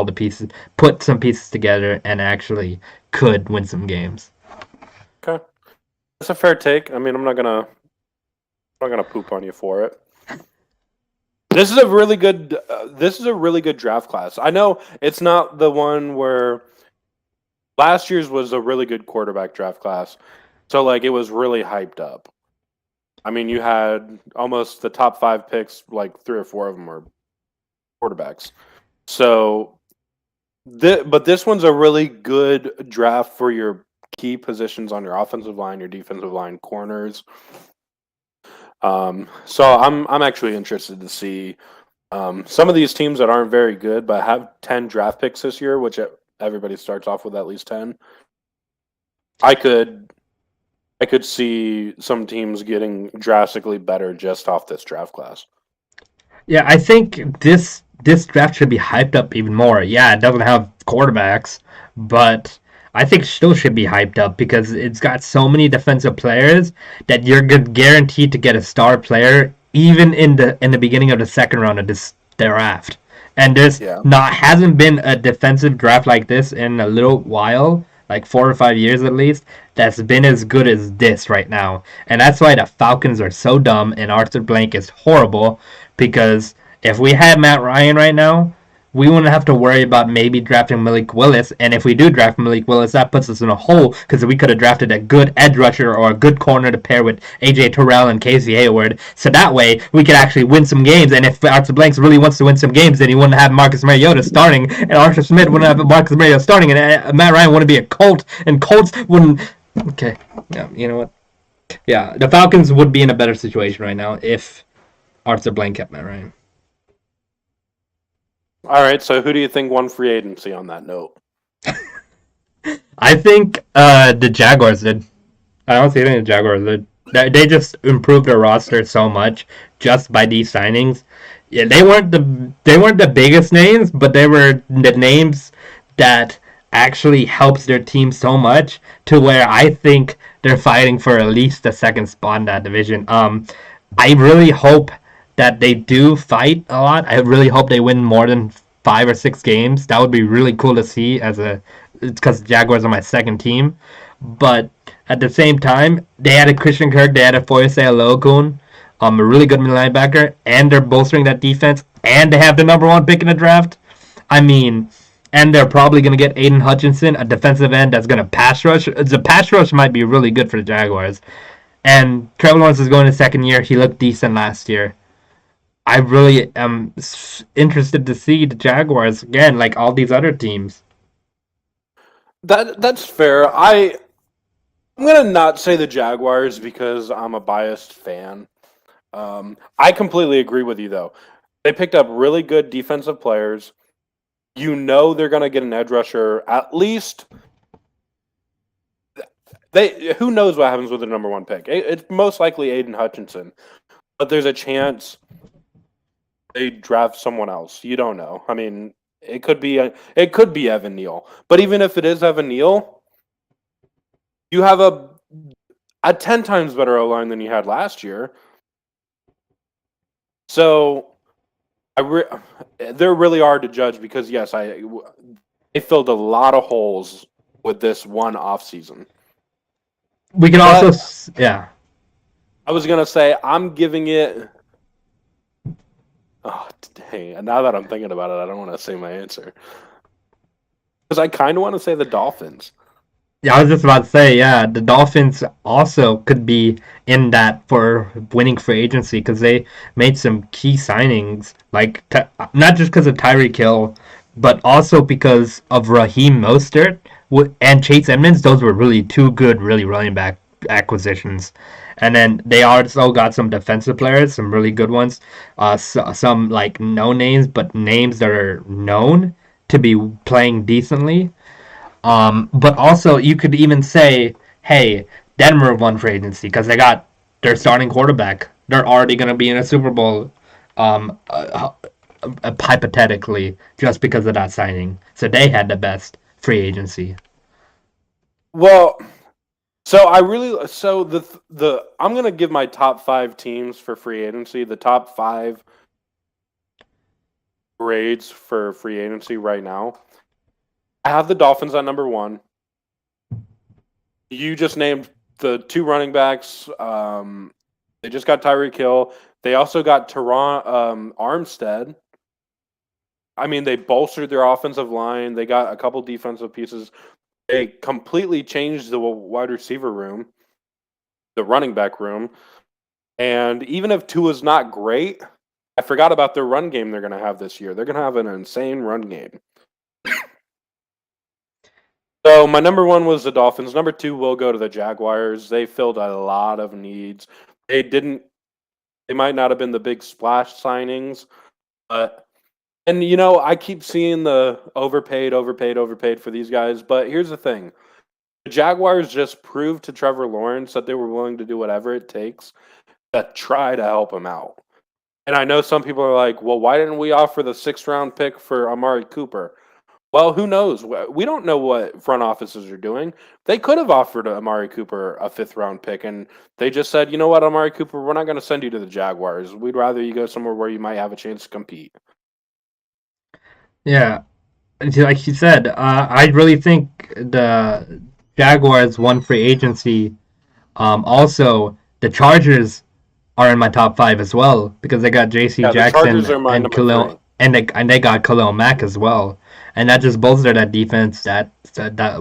B: some pieces together and actually could win some games.
C: Okay, that's a fair take. I mean, I'm not gonna poop on you for it. This is a really good. This is a really good draft class. I know it's not the one where last year's was a really good quarterback draft class, so like it was really hyped up. I mean, you had almost the top 5 picks, like 3 or 4 of them were quarterbacks. So, but this one's a really good draft for your key positions on your offensive line, your defensive line, corners. So I'm actually interested to see some of these teams that aren't very good but have 10 draft picks this year, which everybody starts off with at least 10. I could see some teams getting drastically better just off this draft class.
B: Yeah, I think this draft should be hyped up even more. Yeah, it doesn't have quarterbacks, but I think still should be hyped up because it's got so many defensive players that you're guaranteed to get a star player even in the beginning of the second round of this draft. And there's not hasn't been a defensive draft like this in a little while, like 4 or 5 years at least, that's been as good as this right now. And that's why the Falcons are so dumb and Arthur Blank is horrible, because if we had Matt Ryan right now, we wouldn't have to worry about maybe drafting Malik Willis. And if we do draft Malik Willis, that puts us in a hole because we could have drafted a good edge rusher or a good corner to pair with AJ Terrell and Casey Hayward. So that way we could actually win some games. And if Arthur Blanks really wants to win some games, then he wouldn't have Marcus Mariota starting, and Arthur Smith wouldn't have Marcus Mariota starting, and Matt Ryan wouldn't be a Colt, and Colts wouldn't. Okay, yeah, you know what? Yeah, the Falcons would be in a better situation right now if Arthur Blank kept Matt Ryan.
C: All right, so who do you think won free agency on that note?
B: I think the Jaguars did. I honestly think the Jaguars did. They just improved their roster so much just by these signings. Yeah, they weren't the biggest names, but they were the names that actually helps their team so much to where I think they're fighting for at least the second spot in that division. I really hope that they do fight a lot. I really hope they win more than 5 or 6 games. That would be really cool to see because Jaguars are my second team. But at the same time, they added Christian Kirk, they added Foyesay Alokun, a really good middle linebacker, and they're bolstering that defense, and they have the number 1 pick in the draft. I mean, and they're probably going to get Aiden Hutchinson, a defensive end that's going to pass rush. The pass rush might be really good for the Jaguars. And Trevor Lawrence is going his second year. He looked decent last year. I really am interested to see the Jaguars again, like all these other teams.
C: That's fair. I'm gonna not say the Jaguars because I'm a biased fan. I completely agree with you though. They picked up really good defensive players. You know they're gonna get an edge rusher at least. Who knows what happens with the number 1 pick? It's most likely Aiden Hutchinson, but there's a chance they draft someone else. You don't know. I mean, it could be Evan Neal. But even if it is Evan Neal, you have a 10 times better O-line than you had last year. So they're really hard to judge because yes, they filled a lot of holes with this one offseason.
B: We can also
C: I was gonna say I'm giving it. Oh, dang. Now that I'm thinking about it, I don't want to say my answer. Because I kind of want to say the Dolphins.
B: Yeah, I was just about to say, yeah, the Dolphins also could be in that for winning free agency because they made some key signings, like not just because of Tyreek Hill, but also because of Raheem Mostert and Chase Edmonds. Those were really 2 good, really running back acquisitions. And then they also got some defensive players, some really good ones. Some like no names, but names that are known to be playing decently. But also you could even say, hey, Denver won free agency because they got their starting quarterback. They're already going to be in a Super Bowl, hypothetically, just because of that signing. So they had the best free agency.
C: Well, so I'm gonna give my top 5 teams for free agency. The top 5 grades for free agency right now. I have the Dolphins at number 1. You just named the 2 running backs. They just got Tyreek Hill. They also got Armstead. I mean, they bolstered their offensive line. They got a couple defensive pieces. They completely changed the wide receiver room, the running back room. And even if Tua's not great, I forgot about their run game they're going to have this year. They're going to have an insane run game. So my number one was the Dolphins. Number two will go to the Jaguars. They filled a lot of needs. They might not have been the big splash signings, but and I keep seeing the overpaid for these guys. But here's the thing. The Jaguars just proved to Trevor Lawrence that they were willing to do whatever it takes to try to help him out. And I know some people are like, well, why didn't we offer the 6th round pick for Amari Cooper? Well, who knows? We don't know what front offices are doing. They could have offered Amari Cooper a 5th round pick, and they just said, you know what, Amari Cooper, we're not going to send you to the Jaguars. We'd rather you go somewhere where you might have a chance to compete.
B: Yeah, like you said, I really think the Jaguars won free agency. Also, the Chargers are in my top 5 as well because they got J.C. Jackson and Khalil, and they got Khalil Mack as well, and that just bolstered that defense. That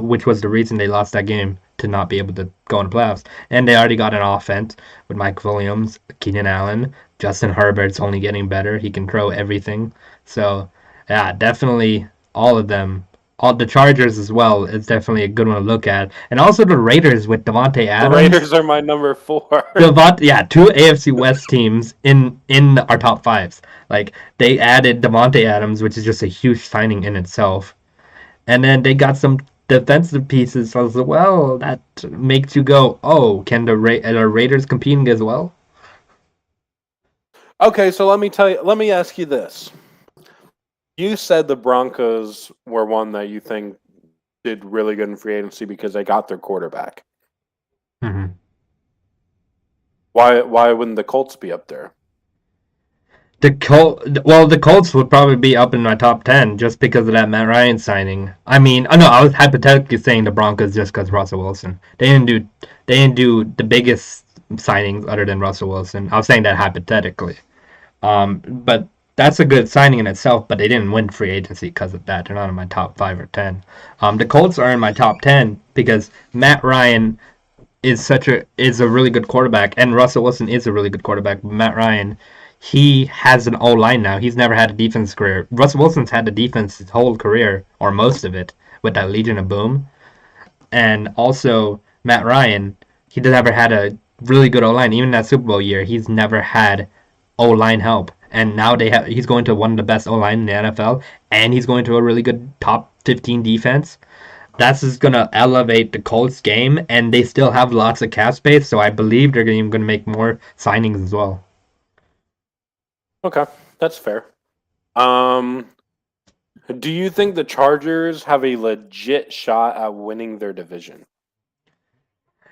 B: which was the reason they lost that game to not be able to go in the playoffs. And they already got an offense with Mike Williams, Keenan Allen, Justin Herbert's only getting better. He can throw everything. So yeah, definitely all of them. All the Chargers as well is definitely a good one to look at, and also the Raiders with Davante Adams.
C: The Raiders are my number 4.
B: Two AFC West teams in our top 5s. Like they added Davante Adams, which is just a huge signing in itself, and then they got some defensive pieces as well that makes you go, oh, can the Raiders competing as well?
C: Okay, so let me ask you this. You said the Broncos were one that you think did really good in free agency because they got their quarterback.
B: Mm-hmm.
C: Why wouldn't the Colts be up there?
B: The Colts would probably be up in my top 10 just because of that Matt Ryan signing. I mean, I was hypothetically saying the Broncos just because Russell Wilson. They didn't do the biggest signings other than Russell Wilson. I was saying that hypothetically. But that's a good signing in itself, but they didn't win free agency because of that. They're not in my top 5 or 10. The Colts are in my top 10 because Matt Ryan is a really good quarterback, and Russell Wilson is a really good quarterback. But Matt Ryan, he has an O-line now. He's never had a defense career. Russell Wilson's had the defense his whole career, or most of it, with that Legion of Boom. And also, Matt Ryan, he never had a really good O-line. Even that Super Bowl year, he's never had O-line help. And now he's going to one of the best O-line in the NFL, and he's going to a really good top 15 defense. That's just going to elevate the Colts game, and they still have lots of cap space, so I believe they're even going to make more signings as well.
C: Okay, that's fair. Do you think the Chargers have a legit shot at winning their division?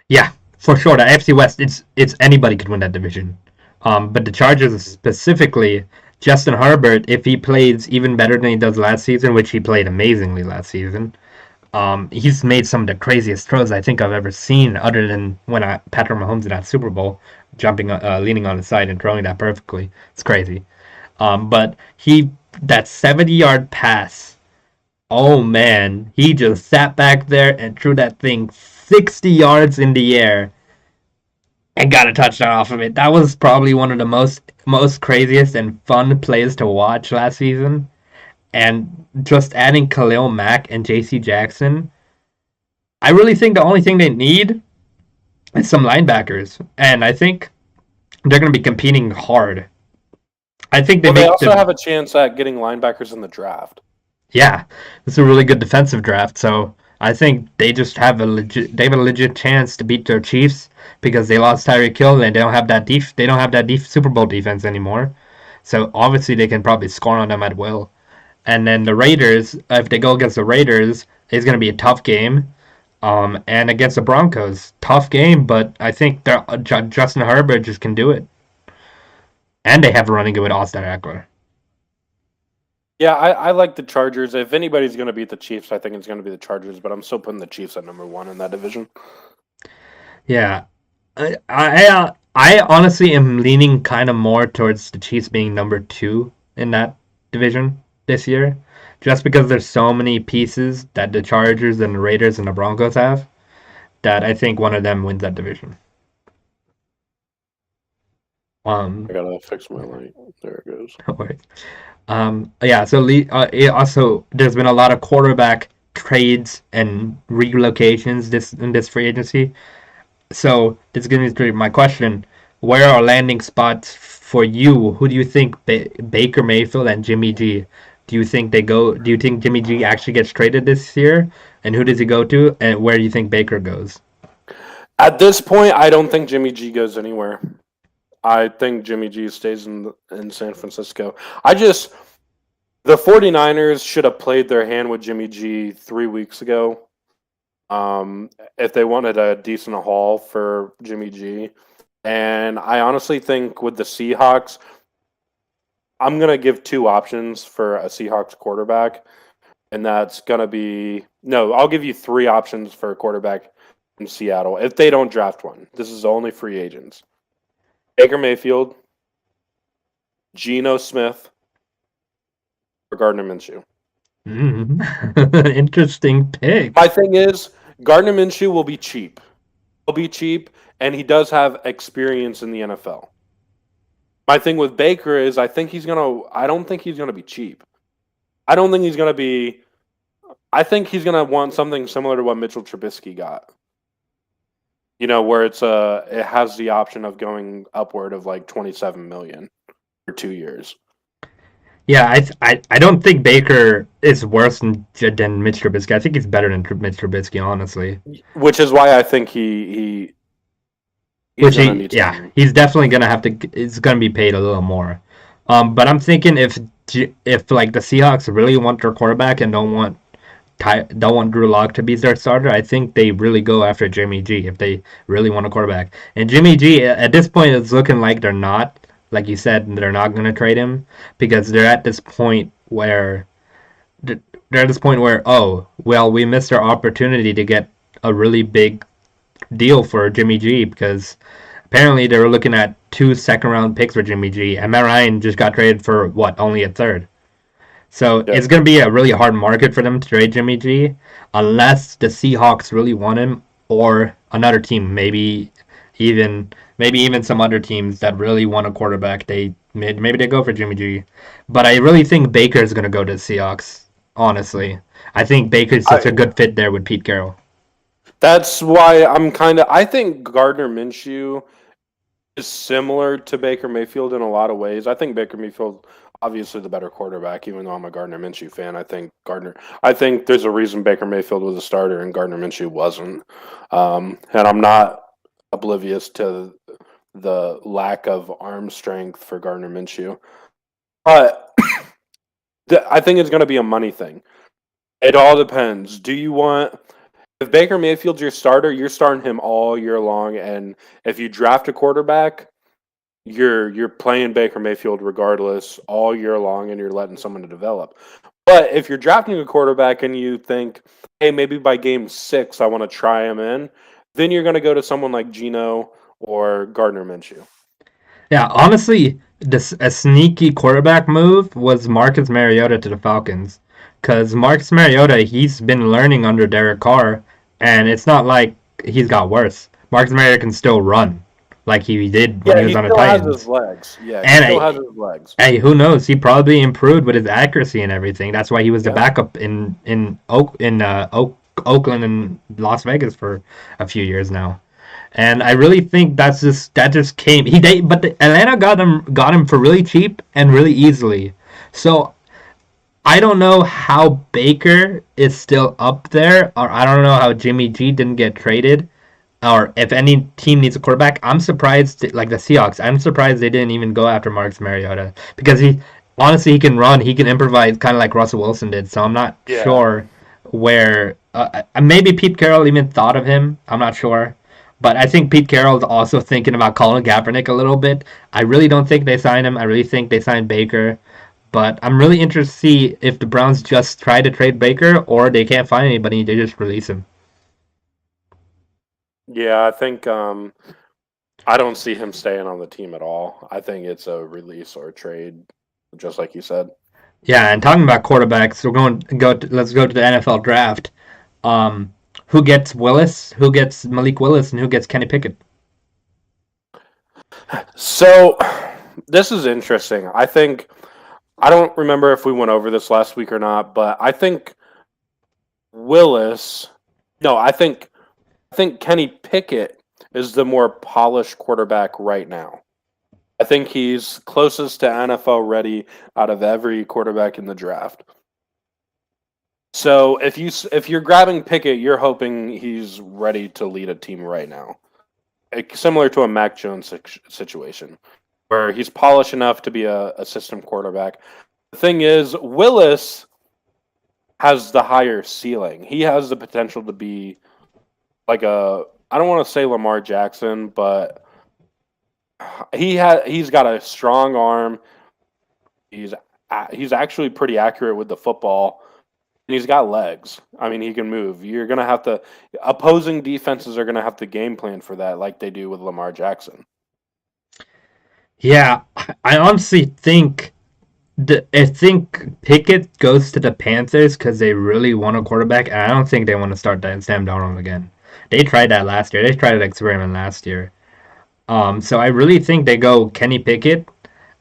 B: Yeah, for sure. The AFC West, it's anybody could win that division. But the Chargers specifically, Justin Herbert, if he plays even better than he does last season, which he played amazingly last season, he's made some of the craziest throws I think I've ever seen, other than when Patrick Mahomes in that Super Bowl, leaning on the side and throwing that perfectly. It's crazy. But that 70-yard pass, oh man, he just sat back there and threw that thing 60 yards in the air and got a touchdown off of it. That was probably one of the most craziest and fun plays to watch last season. And just adding Khalil Mack and J.C. Jackson, I really think the only thing they need is some linebackers. And I think they're going to be competing hard. I think they
C: also have a chance at getting linebackers in the draft.
B: Yeah, it's a really good defensive draft. So I think they just have a legit chance to beat their Chiefs because they lost Tyreek Hill and they don't have that Super Bowl defense anymore. So obviously they can probably score on them at will. And then the Raiders, if they go against the Raiders, it's going to be a tough game. And against the Broncos, tough game, but I think Justin Herbert just can do it. And they have a running game with Austin Eckler.
C: Yeah, I like the Chargers. If anybody's going to beat the Chiefs, I think it's going to be the Chargers, but I'm still putting the Chiefs at number 1 in that division.
B: Yeah. I I honestly am leaning kind of more towards the Chiefs being number 2 in that division this year, just because there's so many pieces that the Chargers and the Raiders and the Broncos have that I think one of them wins that division.
C: I gotta fix my light. There it goes.
B: No worries. Yeah. So also there's been a lot of quarterback trades and relocations in this free agency. So this gives me my question: where are landing spots for you? Who do you think Baker Mayfield and Jimmy G? Do you think they go? Do you think Jimmy G actually gets traded this year? And who does he go to? And where do you think Baker goes?
C: At this point, I don't think Jimmy G goes anywhere. I think Jimmy G stays in San Francisco. The 49ers should have played their hand with Jimmy G 3 weeks ago. If they wanted a decent haul for Jimmy G. And I honestly think with the Seahawks, I'm going to give 2 options for a Seahawks quarterback. And that's going to be... No, I'll give you 3 options for a quarterback in Seattle if they don't draft one. This is only free agents. Baker Mayfield, Geno Smith, or Gardner Minshew.
B: Interesting pick.
C: My thing is, Gardner Minshew will be cheap. He'll be cheap, and he does have experience in the NFL. My thing with Baker is I don't think he's gonna be cheap. I think he's gonna want something similar to what Mitchell Trubisky got. You know, where it has the option of going upward of like $27 million for 2 years.
B: Yeah, I don't think Baker is worse than Mitch Trubisky. I think he's better than Mitch Trubisky, honestly.
C: Which is why I think he's
B: he's definitely gonna have to. It's gonna be paid a little more. But I'm thinking if like the Seahawks really want their quarterback and don't want Drew Lock to be their starter, I think they really go after Jimmy G if they really want a quarterback. And Jimmy G at this point is looking like they're not. Like you said, they're not going to trade him because they're at this point where oh, well, we missed our opportunity to get a really big deal for Jimmy G because apparently they were looking at 2 second-round picks for Jimmy G, and Matt Ryan just got traded for only a third. So It's going to be a really hard market for them to trade Jimmy G unless the Seahawks really want him or another team, maybe even some other teams that really want a quarterback. Maybe they go for Jimmy G. But I really think Baker is going to go to the Seahawks, honestly. I think Baker's such a good fit there with Pete Carroll.
C: That's why I think Gardner Minshew is similar to Baker Mayfield in a lot of ways. I think Baker Mayfield obviously the better quarterback, even though I'm a Gardner Minshew fan. I think there's a reason Baker Mayfield was a starter and Gardner Minshew wasn't. And I'm not oblivious to the lack of arm strength for Gardner Minshew. But I think it's going to be a money thing. It all depends. If Baker Mayfield's your starter, you're starting him all year long, and if you draft a quarterback, you're playing Baker Mayfield regardless all year long, and you're letting someone to develop. But if you're drafting a quarterback and you think, hey, maybe by game 6 I want to try him in, then you're going to go to someone like Geno or Gardner Minshew.
B: Yeah, honestly, a sneaky quarterback move was Marcus Mariota to the Falcons. Because Marcus Mariota, he's been learning under Derek Carr, and it's not like he's got worse. Marcus Mariota can still run like he did when he was on the Titans.
C: He still has his legs.
B: Hey, who knows? He probably improved with his accuracy and everything. That's why he was the backup in Oakland and Las Vegas for a few years now. And I really think that just came. But Atlanta got him for really cheap and really easily. So I don't know how Baker is still up there, or I don't know how Jimmy G didn't get traded, or if any team needs a quarterback. I'm surprised, like the Seahawks, I'm surprised they didn't even go after Marcus Mariota because he can run, he can improvise, kind of like Russell Wilson did. So I'm not sure where. Maybe Pete Carroll even thought of him. I'm not sure. But I think Pete Carroll's also thinking about Colin Kaepernick a little bit. I really don't think they signed him. I really think they signed Baker. But I'm really interested to see if the Browns just try to trade Baker or they can't find anybody, they just release him.
C: Yeah, I think I don't see him staying on the team at all. I think it's a release or a trade, just like you said.
B: Yeah, and talking about quarterbacks, let's go to the NFL draft. Who gets Willis? Who gets Malik Willis? And who gets Kenny Pickett?
C: So this is interesting. I don't remember if we went over this last week or not, but I think I think Kenny Pickett is the more polished quarterback right now. I think he's closest to NFL ready out of every quarterback in the draft. So if you're grabbing Pickett, you're hoping he's ready to lead a team right now. Similar to a Mac Jones situation, where he's polished enough to be a system quarterback. The thing is, Willis has the higher ceiling. He has the potential to be like I don't want to say Lamar Jackson, but he's got a strong arm. He's actually pretty accurate with the football. And he's got legs. I mean, he can move. Opposing defenses are going to have to game plan for that like they do with Lamar Jackson.
B: Yeah, I honestly think Pickett goes to the Panthers because they really want a quarterback, and I don't think they want to start Sam Darnold again. They tried that last year. They tried an experiment last year. So I really think they go Kenny Pickett,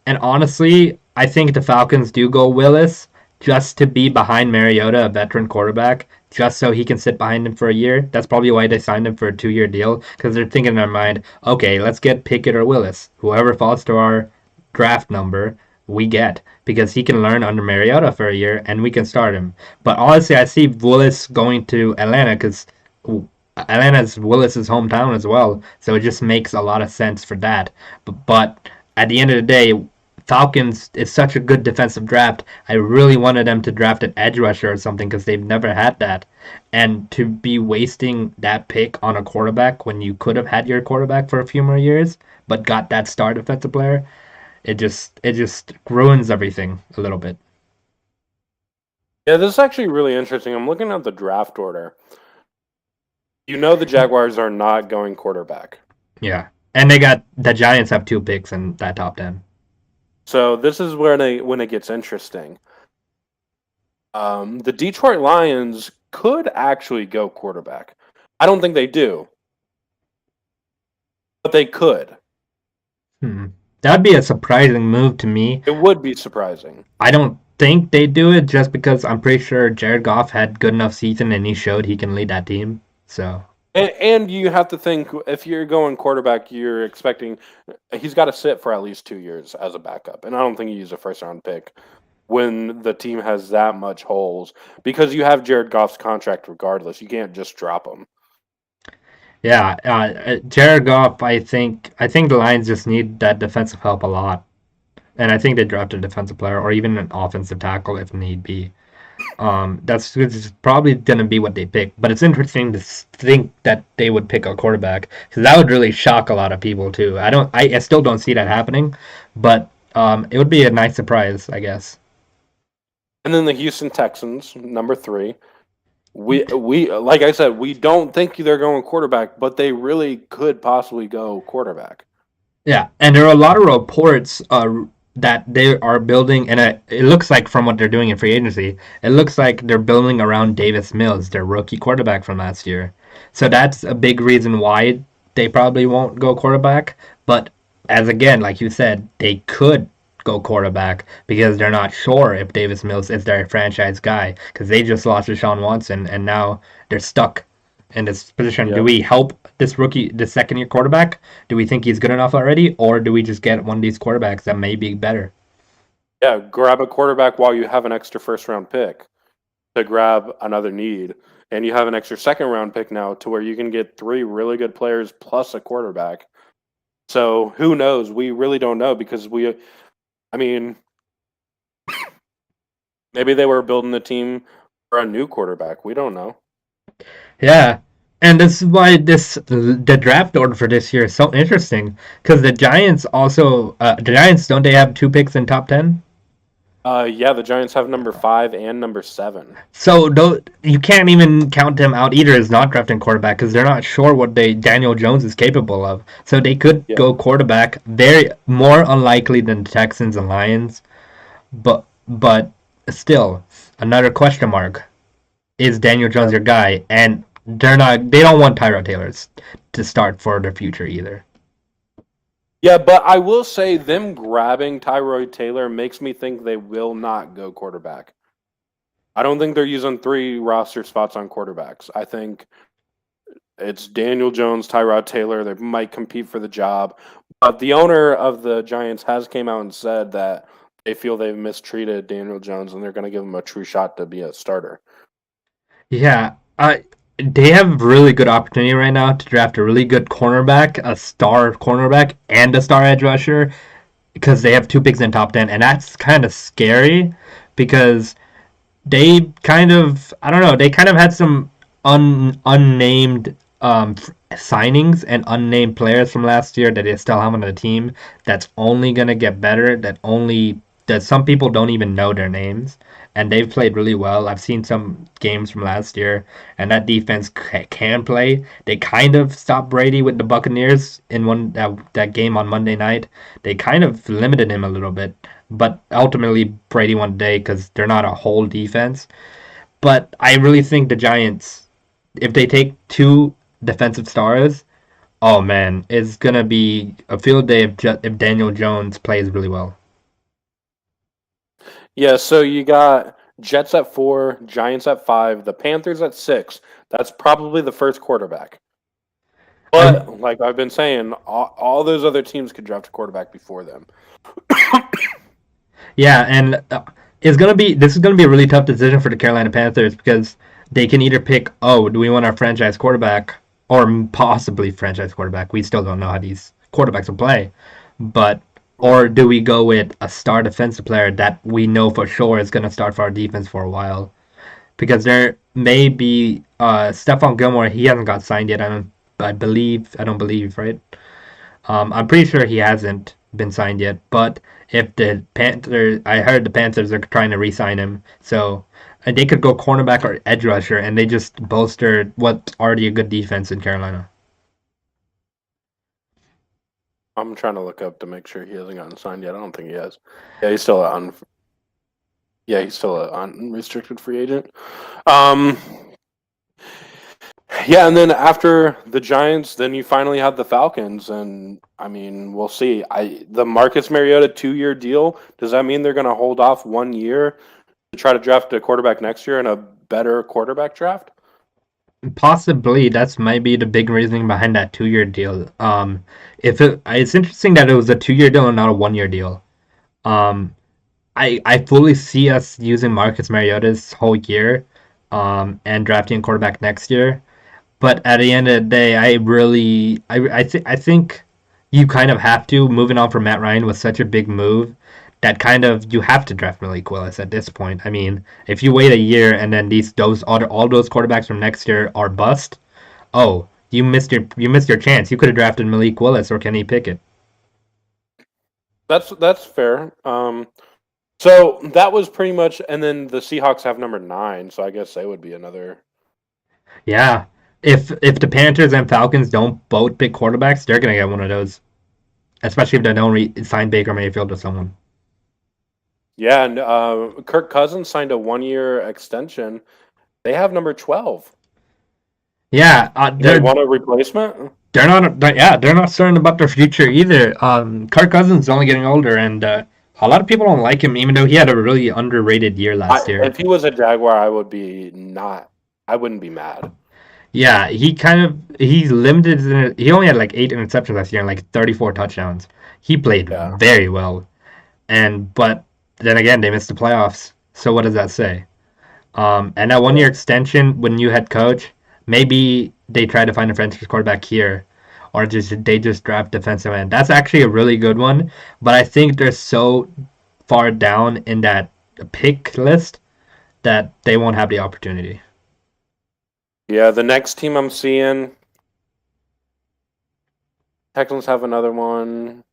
B: and honestly, I think the Falcons do go Willis, just to be behind Mariota, a veteran quarterback, just so he can sit behind him for a year. That's probably why they signed him for a 2-year deal, because they're thinking in their mind, okay, let's get Pickett or Willis. Whoever falls to our draft number, we get, because he can learn under Mariota for a year, and we can start him. But honestly, I see Willis going to Atlanta, because Atlanta's Willis's hometown as well, so it just makes a lot of sense for that. But at the end of the day, Falcons is such a good defensive draft. I really wanted them to draft an edge rusher or something because they've never had that. And to be wasting that pick on a quarterback when you could have had your quarterback for a few more years, but got that star defensive player, it just ruins everything a little bit.
C: Yeah, this is actually really interesting. I'm looking at the draft order. The Jaguars are not going quarterback.
B: Yeah, and the Giants have 2 picks in that top 10.
C: So this is when it gets interesting. The Detroit Lions could actually go quarterback. I don't think they do, but they could.
B: That'd be a surprising move to me.
C: It would be surprising.
B: I don't think they do it just because I'm pretty sure Jared Goff had good enough season and he showed he can lead that team. So.
C: And you have to think, if you're going quarterback, you're expecting he's got to sit for at least 2 years as a backup. And I don't think you use a first-round pick when the team has that much holes, because you have Jared Goff's contract regardless. You can't just drop him.
B: Yeah, Jared Goff, I think the Lions just need that defensive help a lot. And I think they draft a defensive player or even an offensive tackle if need be. That's probably going to be what they pick. But it's interesting to think that they would pick a quarterback, because that would really shock a lot of people too. I still don't see that happening, but it would be a nice surprise, I guess.
C: And then the Houston Texans, number 3. We like I said, we don't think they're going quarterback, but they really could possibly go quarterback.
B: Yeah, and there are a lot of reports that they are building, and it looks like from what they're doing in free agency, it looks like they're building around Davis Mills, their rookie quarterback from last year. So that's a big reason why they probably won't go quarterback. But as again, like you said, they could go quarterback because they're not sure if Davis Mills is their franchise guy, because they just lost Deshaun Watson and now they're stuck in this position. Yep. Do we help this rookie, the second-year quarterback? Do we think he's good enough already, or do we just get one of these quarterbacks that may be better?
C: Yeah, grab a quarterback while you have an extra first-round pick to grab another need, and you have an extra second-round pick now to where you can get 3 really good players plus a quarterback. So who knows? We really don't know, because maybe they were building the team for a new quarterback. We don't know.
B: Yeah, and this is why the draft order for this year is so interesting, because the Giants don't they have 2 picks in top 10?
C: Yeah, the Giants have number 5 and number 7.
B: So you can't even count them out either as not drafting quarterback because they're not sure what Daniel Jones is capable of. So they could
C: Yeah.
B: go quarterback. Very more unlikely than the Texans and Lions, but still another question mark. Is Daniel Jones your guy? And they don't want Tyrod Taylor to start for their future either.
C: Yeah, but I will say them grabbing Tyrod Taylor makes me think they will not go quarterback. I don't think they're using 3 roster spots on quarterbacks. I think it's Daniel Jones, Tyrod Taylor. They might compete for the job. But the owner of the Giants has came out and said that they feel they've mistreated Daniel Jones and they're going to give him a true shot to be a starter.
B: Yeah, they have really good opportunity right now to draft a really good cornerback, a star cornerback, and a star edge rusher because they have 2 picks in top 10, and that's kind of scary because they kind of, I don't know, they kind of had some unnamed signings and unnamed players from last year that they still have on the team that's only going to get better, that some people don't even know their names, and they've played really well. I've seen some games from last year, and that defense can play. They kind of stopped Brady with the Buccaneers in that game on Monday night. They kind of limited him a little bit, but ultimately Brady won the day because they're not a whole defense. But I really think the Giants, if they take 2 defensive stars, oh man, it's gonna be a field day if Daniel Jones plays really well.
C: Yeah, so you got Jets at 4, Giants at 5, the Panthers at 6. That's probably the first quarterback. But like I've been saying, all those other teams could draft a quarterback before them.
B: Yeah, and this is gonna be a really tough decision for the Carolina Panthers because they can either pick, oh, do we want our franchise quarterback or possibly franchise quarterback? We still don't know how these quarterbacks will play, but or do we go with a star defensive player that we know for sure is gonna start for our defense for a while? Because there may be Stephon Gilmore. He hasn't got signed yet. I don't believe, right? I'm pretty sure he hasn't been signed yet. But if the Panthers, I heard the Panthers are trying to re-sign him, so they could go cornerback or edge rusher, and they just bolstered what's already a good defense in Carolina.
C: I'm trying to look up to make sure he hasn't gotten signed yet. I don't think he has. Yeah, he's still an unrestricted free agent. Yeah, and then after the Giants, then you finally have the Falcons, and I mean, we'll see. The Marcus Mariota 2-year deal, does that mean they're going to hold off 1 year to try to draft a quarterback next year in a better quarterback draft?
B: Possibly, that's might be the big reasoning behind that 2-year deal. It's interesting that it was a 2-year deal and not a 1-year deal. I fully see us using Marcus Mariota's whole year, and drafting a quarterback next year. But at the end of the day, I think you kind of have to. Moving on from Matt Ryan was such a big move that kind of you have to draft Malik Willis at this point. I mean, if you wait a year and then all those quarterbacks from next year are bust, oh, you missed your chance. You could have drafted Malik Willis or Kenny Pickett.
C: That's fair. So that was pretty much, and then the Seahawks have number 9, so I guess they would be another.
B: Yeah, if the Panthers and Falcons don't both pick quarterbacks, they're gonna get one of those. Especially if they don't sign Baker Mayfield or someone.
C: Yeah, and Kirk Cousins signed a 1-year extension. They have number 12.
B: Yeah,
C: They want a replacement?
B: they're not certain about their future either. Kirk Cousins is only getting older, and a lot of people don't like him, even though he had a really underrated year last year.
C: If he was a Jaguar, I wouldn't be mad.
B: Yeah, he's limited. He only had like 8 interceptions last year and like 34 touchdowns. He played very well, but then again, they missed the playoffs. So what does that say? And that 1-year extension with new head coach, maybe they try to find a franchise quarterback here, or they just draft defensive end. That's actually a really good one, but I think they're so far down in that pick list that they won't have the opportunity.
C: Yeah, the next team I'm seeing, Texans have another one.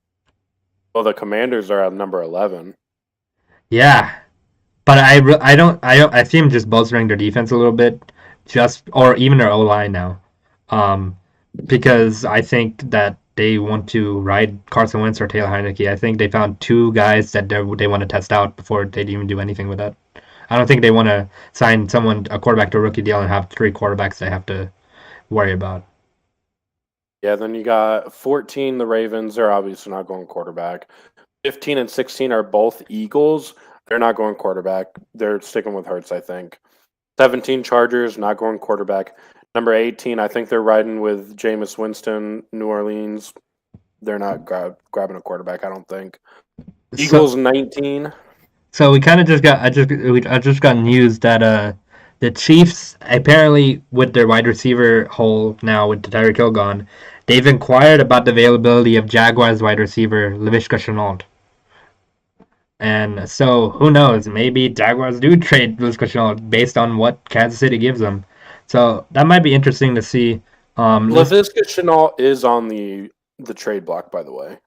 C: Well, the Commanders are at number 11.
B: Yeah, But I see him just bolstering their defense a little bit, or even their O line now, um, because I think that they want to ride Carson Wentz or Taylor Heineke. I think they found two guys that they want to test out before they even do anything with that. I don't think they want to sign a quarterback to a rookie deal and have three quarterbacks they have to worry about.
C: Yeah, then you got 14, the Ravens. They're obviously not going quarterback. 15 and 16 are both Eagles. They're not going quarterback. They're sticking with Hurts, I think. 17 Chargers, not going quarterback. Number 18, I think they're riding with Jameis Winston, New Orleans. They're not grabbing a quarterback, I don't think. Eagles 19.
B: So we kind of just got I just got news that the Chiefs apparently with their wide receiver hole now with the Tyreek Hill gone, they've inquired about the availability of Jaguars wide receiver Laviska Shenault. And so who knows? Maybe Jaguars do trade Laviska Shenault based on what Kansas City gives them. So that might be interesting to see.
C: Laviska Shenault is on the trade block, by the way.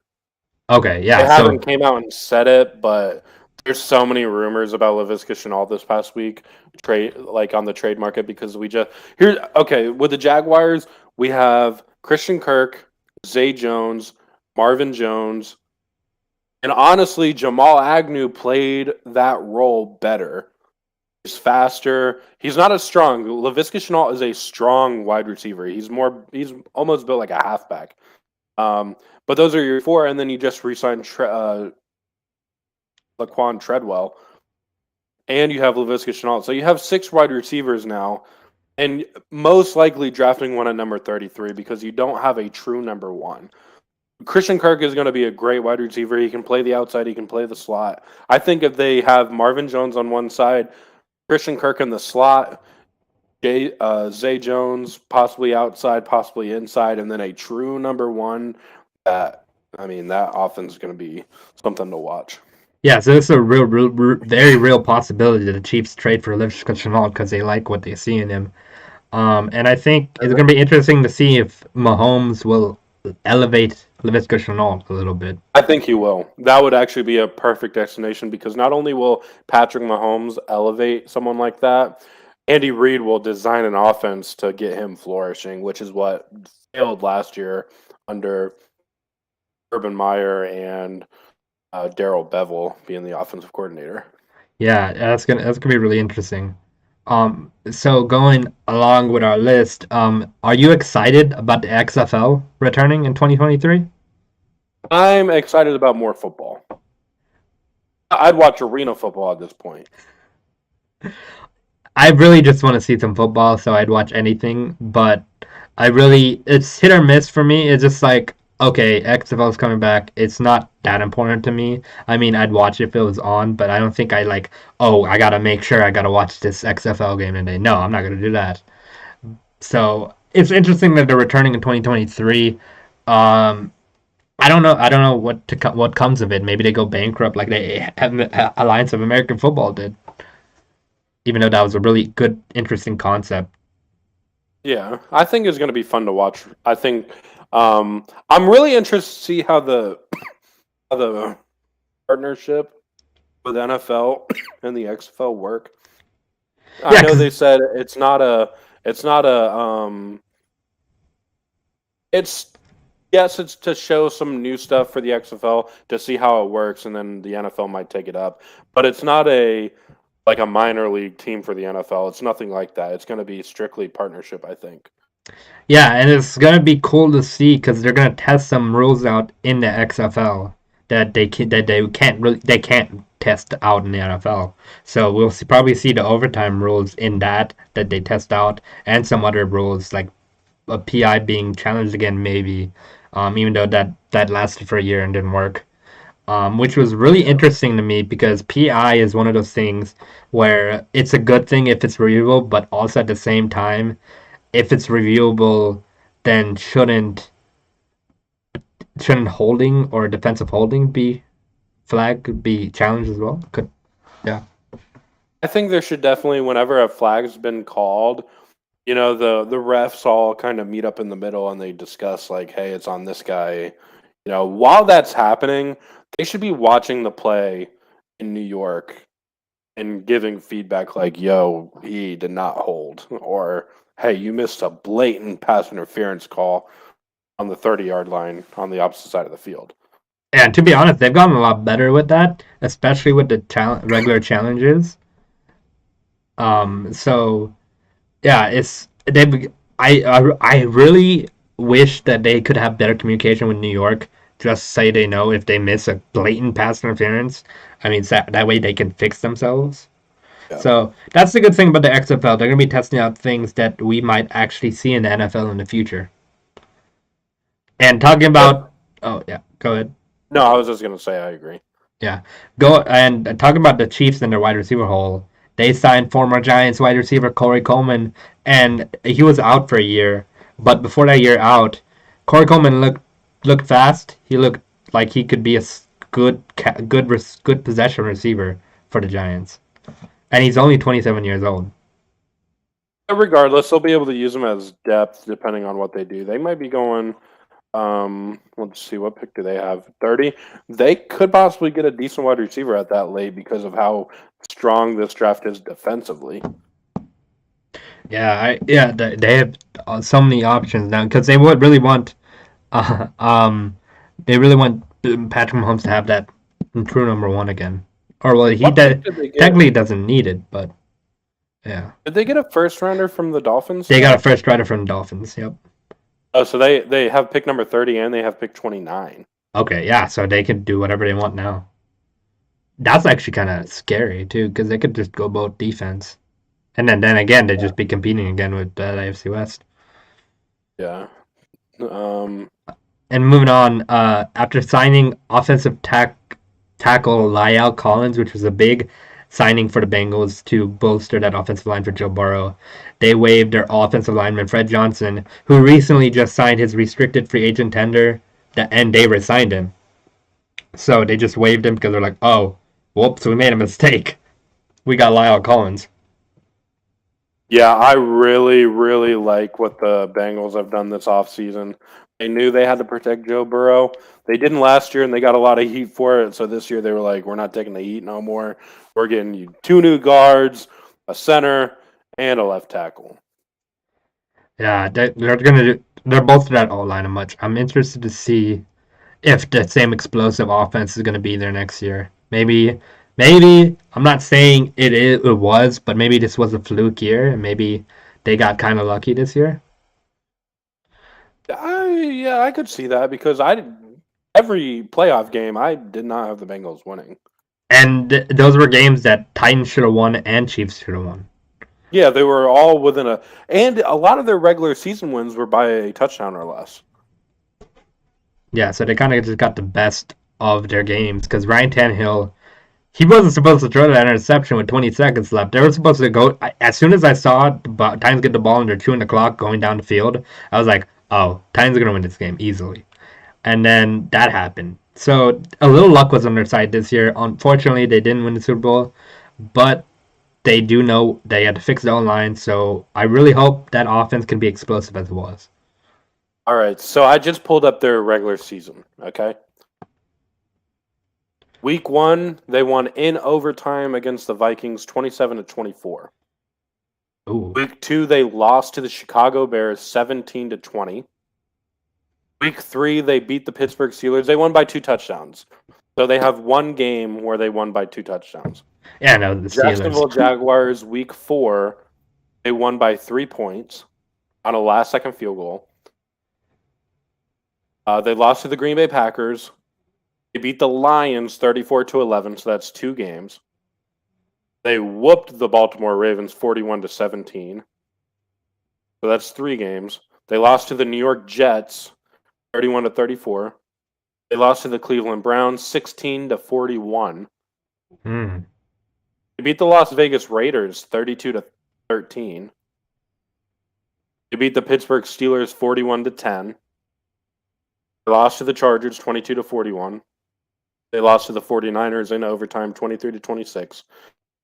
B: Okay, yeah.
C: They haven't came out and said it, but there's so many rumors about Laviska Shenault this past week, on the trade market, because with the Jaguars, we have Christian Kirk, Zay Jones, Marvin Jones, and honestly, Jamal Agnew played that role better. He's faster. He's not as strong. Laviska Shenault is a strong wide receiver. He's almost built like a halfback. But those are your four, and then you just re-signed Laquan Treadwell, and you have Laviska Shenault. So you have 6 wide receivers now, and most likely drafting one at number 33 because you don't have a true number 1. Christian Kirk is going to be a great wide receiver. He can play the outside. He can play the slot. I think if they have Marvin Jones on one side, Christian Kirk in the slot, Zay Jones possibly outside, possibly inside, and then a true number 1, that offense is going to be something to watch.
B: Yeah, so it's a very real possibility that the Chiefs trade for Laviska Shenault because they like what they see in him. And I think it's going to be interesting to see if Mahomes will elevate Laviska Shenault a little bit.
C: I think he will. That would actually be a perfect destination because not only will Patrick Mahomes elevate someone like that, Andy Reid will design an offense to get him flourishing, which is what failed last year under Urban Meyer and Darrell Bevell being the offensive coordinator.
B: Yeah, that's gonna be really interesting. So going along with our list, are you excited about the XFL returning in 2023?
C: I'm excited about more football. I'd watch arena football at this point.
B: I really just want to see some football, so I'd watch anything, but it's hit or miss for me. It's just like, okay, XFL's coming back. It's not that important to me. I mean, I'd watch it if it was on, but I don't think I gotta make sure I gotta watch this XFL game today. No, I'm not gonna do that. So it's interesting that they're returning in 2023. I don't know what comes of it. Maybe they go bankrupt like the Alliance of American Football did. Even though that was a really good, interesting concept.
C: Yeah, I think it's going to be fun to watch. I think I'm really interested to see how the partnership with NFL and the XFL work. I know they said it's to show some new stuff for the XFL to see how it works, and then the NFL might take it up. But it's not like a minor league team for the NFL. It's nothing like that. It's going to be strictly partnership, I think.
B: Yeah, and it's going to be cool to see because they're going to test some rules out in the XFL that they can't test out in the NFL. So we'll probably see the overtime rules in that they test out, and some other rules like a PI being challenged again, maybe. Even though that lasted for a year and didn't work. Which was really interesting to me because PI is one of those things where it's a good thing if it's reviewable, but also at the same time, if it's reviewable, then shouldn't holding or defensive holding be challenged as well? Yeah.
C: I think there should definitely, whenever a flag's been called, the refs all kind of meet up in the middle and they discuss like, hey, it's on this guy. While that's happening, they should be watching the play in New York and giving feedback like, yo, he did not hold, or hey, you missed a blatant pass interference call on the 30-yard line on the opposite side of the field.
B: And to be honest, they've gotten a lot better with that, especially with the regular challenges. So yeah, it's they've. I really wish that they could have better communication with New York. Just say they know if they miss a blatant pass interference. I mean, that way they can fix themselves.
C: Yeah.
B: So that's the good thing about the XFL. They're going to be testing out things that we might actually see in the NFL in the future. And talking about, oh yeah, go ahead.
C: No, I was just gonna say I agree.
B: Yeah, go and talking about the Chiefs and their wide receiver hole. They signed former Giants wide receiver Corey Coleman, and he was out for a year. But before that year out, Corey Coleman looked fast. He looked like he could be a good possession receiver for the Giants, and he's only 27 years old.
C: Regardless, they'll be able to use them as depth depending on what they do. They might be going. Let's see, what pick do they have? 30. They could possibly get a decent wide receiver at that late because of how strong this draft is defensively.
B: Yeah, they have so many options now because they would really want, they really want Patrick Mahomes to have that true number one again. Or well, technically doesn't need it, but yeah.
C: Did they get a first rounder from the Dolphins?
B: They got a first rounder from the Dolphins. Yep.
C: Oh, so they have pick number 30 and they have pick 29.
B: Okay, yeah, so they can do whatever they want now. That's actually kind of scary too, because they could just go both defense, and then again they'd just be competing again with the AFC West.
C: Yeah.
B: And moving on, after signing offensive tackle Lyle Collins, which was a big signing for the Bengals to bolster that offensive line for Joe Burrow, they waived their offensive lineman Fred Johnson, who recently just signed his restricted free agent tender, and they resigned him. So they just waived him because they're like, oh, whoops, we made a mistake. We got Lyle Collins.
C: Yeah, I really, really like what the Bengals have done this offseason. They knew they had to protect Joe Burrow. They didn't last year, and they got a lot of heat for it. So this year they were like, we're not taking the heat no more. We're getting you 2 new guards, a center, and a left tackle.
B: Yeah, they're both that O-line much. I'm interested to see if the same explosive offense is going to be there next year. Maybe I'm not saying it was, but maybe this was a fluke year, and maybe they got kind of lucky this year.
C: I could see that because every playoff game I did not have the Bengals winning,
B: and those were games that Titans should have won and Chiefs should have won.
C: Yeah, they were all within and a lot of their regular season wins were by a touchdown or less.
B: Yeah, so they kind of just got the best of their games because Ryan Tannehill, he wasn't supposed to throw that interception with 20 seconds left. They were supposed to go, as soon as I saw Titans get the ball and they're chewing the clock going down the field, I was like, oh, Titans are going to win this game easily. And then that happened. So a little luck was on their side this year. Unfortunately, they didn't win the Super Bowl, but they do know they had to fix the O-line, so I really hope that offense can be explosive as it was.
C: All right, so I just pulled up their regular season, okay? Week 1, they won in overtime against the Vikings 27-24.
B: Ooh.
C: Week 2, they lost to the Chicago Bears 17-20. Week 3, they beat the Pittsburgh Steelers. They won by 2 touchdowns. So they have one game where they won by 2 touchdowns.
B: Yeah, no, the Steelers.
C: Jacksonville Jaguars, week 4, they won by 3 points on a last-second field goal. They lost to the Green Bay Packers. They beat the Lions 34-11, so that's 2 games. They whooped the Baltimore Ravens 41-17. So that's 3 games. They lost to the New York Jets 31-34. They lost to the Cleveland Browns 16-41.
B: Hmm.
C: They beat the Las Vegas Raiders 32-13. They beat the Pittsburgh Steelers 41-10. They lost to the Chargers 22-41. They lost to the 49ers in overtime 23-26.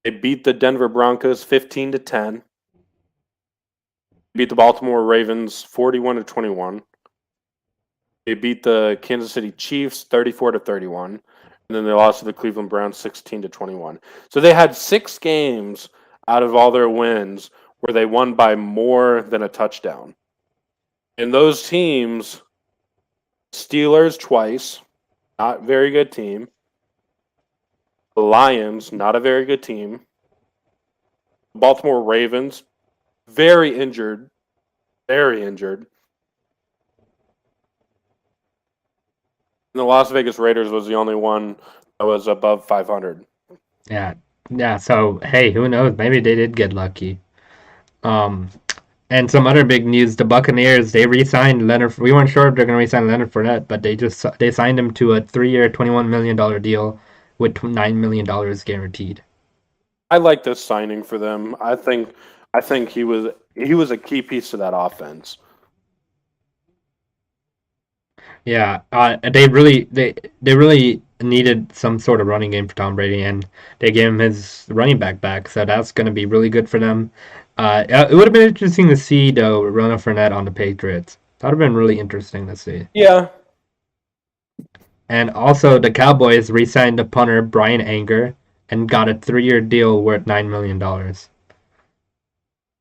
C: They beat the Denver Broncos 15-10. They beat the Baltimore Ravens 41-21. They beat the Kansas City Chiefs 34-31. and then they lost to the Cleveland Browns 16-21. So they had 6 games out of all their wins where they won by more than a touchdown. And those teams, Steelers twice, not very good team. The Lions, not a very good team. Baltimore Ravens, very injured. Very injured. And the Las Vegas Raiders was the only one that was above 500.
B: Yeah. Yeah, so hey, who knows? Maybe they did get lucky. And some other big news, the Buccaneers, they re-signed Leonard. We weren't sure if they're going to re-sign Leonard Fournette, but they signed him to a 3-year, $21 million deal with $9 million guaranteed.
C: I like this signing for them. I think he was a key piece to that offense.
B: Yeah, they really needed some sort of running game for Tom Brady, and they gave him his running back, so that's going to be really good for them. It would have been interesting to see, though, Leonard Fournette on the Patriots. That would have been really interesting to see.
C: Yeah.
B: And also, the Cowboys re-signed the punter Brian Anger and got a 3-year deal worth $9 million.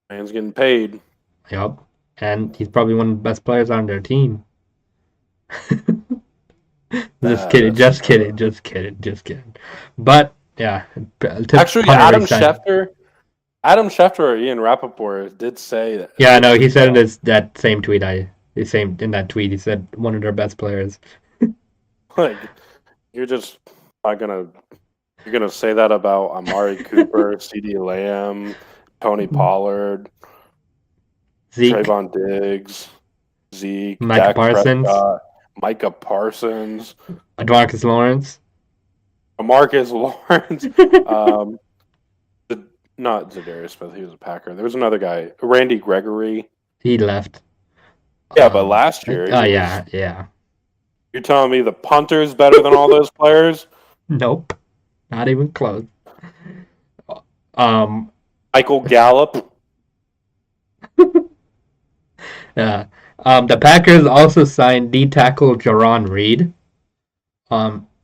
C: Man's getting paid.
B: Yep, and he's probably one of the best players on their team. Just kidding. But yeah,
C: actually, Adam Schefter or Ian Rappaport did say that.
B: Yeah, no, he said in that same tweet. He said one of their best players.
C: Like, you're just not gonna say that about Amari Cooper, CeeDee Lamb, Tony Pollard,
B: Zeke,
C: Trayvon Diggs, Zeke,
B: Micah Parsons,
C: Prescott, Micah Parsons,
B: Demarcus Lawrence,
C: Marcus Lawrence, not Zadarius Smith. He was a Packer. There was another guy, Randy Gregory.
B: He left.
C: Yeah, but last year.
B: Yeah.
C: You're telling me the punter's better than all those players?
B: Nope, not even close.
C: Michael Gallup.
B: Yeah. The Packers also signed D tackle Jarran Reed.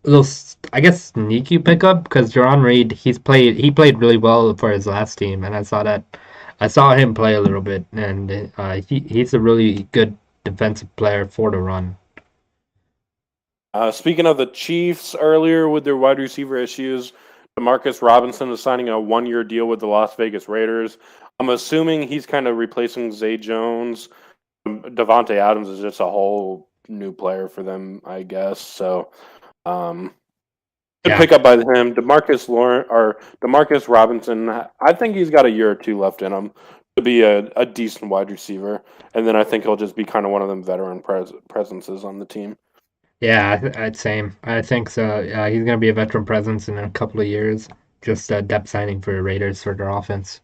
B: Little, I guess, sneaky pickup because Jarran Reed he played really well for his last team, and I saw him play a little bit, and he's a really good defensive player for the run.
C: Speaking of the Chiefs earlier with their wide receiver issues, Demarcus Robinson is signing a 1-year deal with the Las Vegas Raiders. I'm assuming he's kind of replacing Zay Jones. Devontae Adams is just a whole new player for them, I guess. So, good pick up by him. Demarcus Robinson, I think he's got a year or two left in him to be a decent wide receiver. And then I think he'll just be kind of one of them veteran presences on the team.
B: Yeah, same. I think so. He's going to be a veteran presence in a couple of years. Just a depth signing for the Raiders for their offense.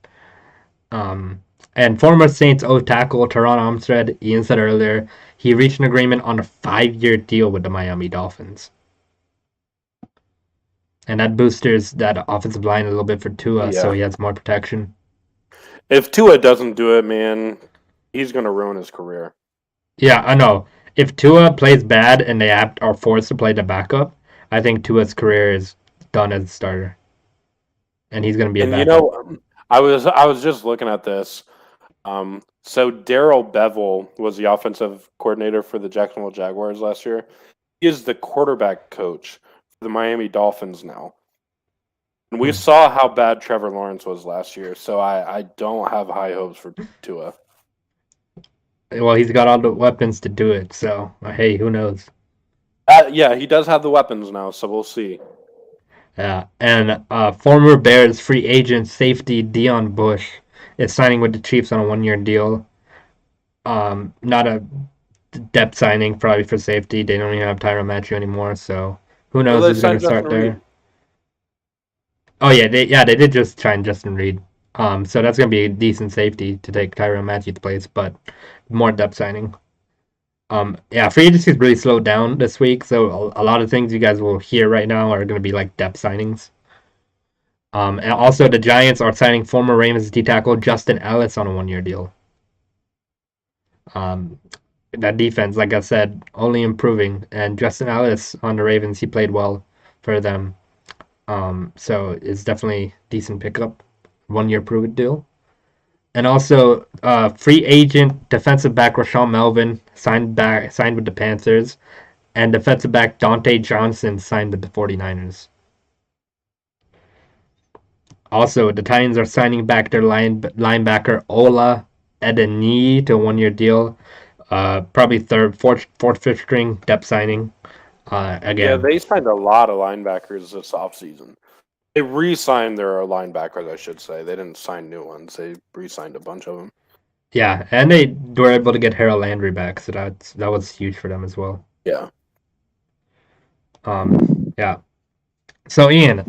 B: And former Saints tackle Teron Armstead, Ian said earlier, he reached an agreement on a 5-year deal with the Miami Dolphins. And that boosters that offensive line a little bit for Tua, so he has more protection.
C: If Tua doesn't do it, man, he's going to ruin his career.
B: Yeah, I know. If Tua plays bad and they are forced to play the backup, I think Tua's career is done as a starter. And he's going to be a backup.
C: You know, I was just looking at this. So Darrell Bevell was the offensive coordinator for the Jacksonville Jaguars last year. He is the quarterback coach for the Miami Dolphins now. And we saw how bad Trevor Lawrence was last year, so I don't have high hopes for Tua.
B: Well, he's got all the weapons to do it, so hey, who knows?
C: Yeah, he does have the weapons now, so we'll see.
B: Yeah, and former Bears free agent safety Deion Bush is signing with the Chiefs on a 1-year deal. Not a depth signing, probably for safety. They don't even have Tyrann Mathieu anymore, so who knows who's going to start there. Reed. Oh yeah, they did just sign Justin Reed. So that's going to be a decent safety to take Tyrann Mathieu's place, but more depth signing. Free agency is really slowed down this week, so a lot of things you guys will hear right now are going to be like depth signings. And also the Giants are signing former Ravens D tackle Justin Ellis on a 1-year deal. That defense, like I said, only improving. And Justin Ellis on the Ravens, he played well for them. So it's definitely decent pickup, 1 year prove it deal. And also, free agent defensive back Rashawn Melvin signed with the Panthers, and defensive back Dante Johnson signed with the 49ers. Also, the Titans are signing back their linebacker Ola Edeni to a 1 year deal. Probably fourth, fifth string depth signing.
C: Yeah,
B: Again,
C: they signed a lot of linebackers this offseason. They re-signed their linebackers, I should say. They didn't sign new ones. They re-signed a bunch of them.
B: yeah, and they were able to get Harold Landry back, so that was huge for them as well.
C: Yeah.
B: Yeah. So Ian,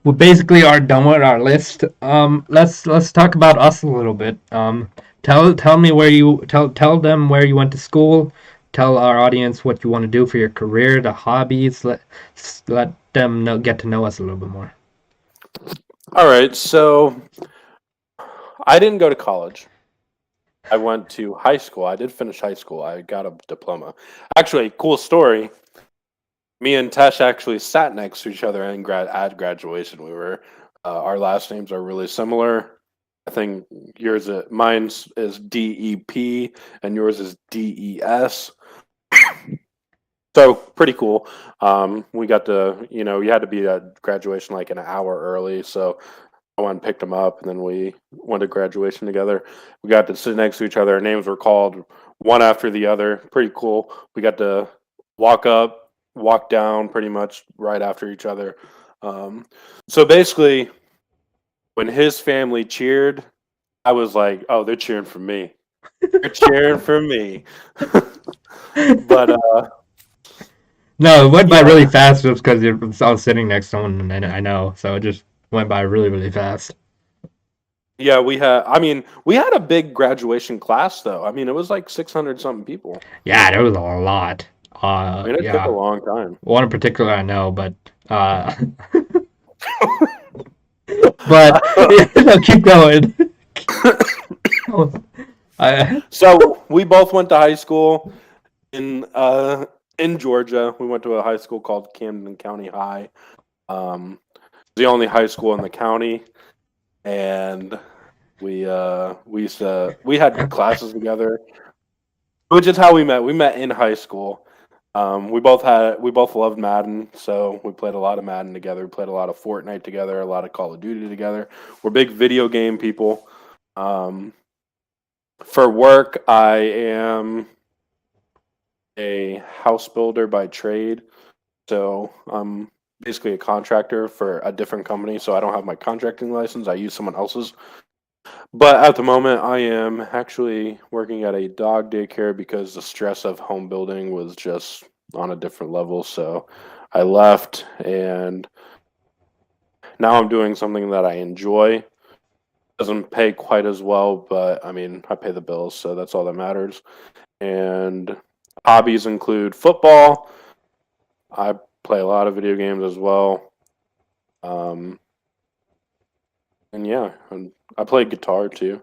B: we basically are done with our list. Let's talk about us a little bit. Tell me where you tell them where you went to school. Tell our audience what you want to do for your career, the hobbies. Let them get to know us a little bit more.
C: All right, so I didn't go to college. I went to high school. I did finish high school. I got a diploma. Actually, cool story. Me and Tesh actually sat next to each other at graduation. We were our last names are really similar. I think mine is DEP and yours is DES. So pretty cool. We got to, you had to be at graduation like an hour early. So I went and picked him up, and then we went to graduation together. We got to sit next to each other. Our names were called one after the other. Pretty cool. We got to walk up, walk down pretty much right after each other. So basically, when his family cheered, I was like, oh, they're cheering for me. They're cheering for me. But
B: no, it went by really fast just because I was sitting next to someone, and I know, so it just went by really, really fast.
C: Yeah, we had a big graduation class, though. I mean, it was like 600-something people.
B: Yeah, there was a lot.
C: It took a long time.
B: One in particular I know, but but no, keep going.
C: So we both went to high school in Georgia. We went to a high school called Camden County High. The only high school in the county, and we had classes together, which is how we met. We met in high school. We both loved Madden, so we played a lot of Madden together. We played a lot of Fortnite together, a lot of Call of Duty together. We're big video game people. For work, I am a house builder by trade, so I'm basically a contractor for a different company. So I don't have my contracting license. I use someone else's. But at the moment, I am actually working at a dog daycare because the stress of home building was just on a different level. So I left, and now I'm doing something that I enjoy. Doesn't pay quite as well, but I mean, I pay the bills, so that's all that matters. And hobbies include football. I play a lot of video games as well. And yeah, I play guitar too.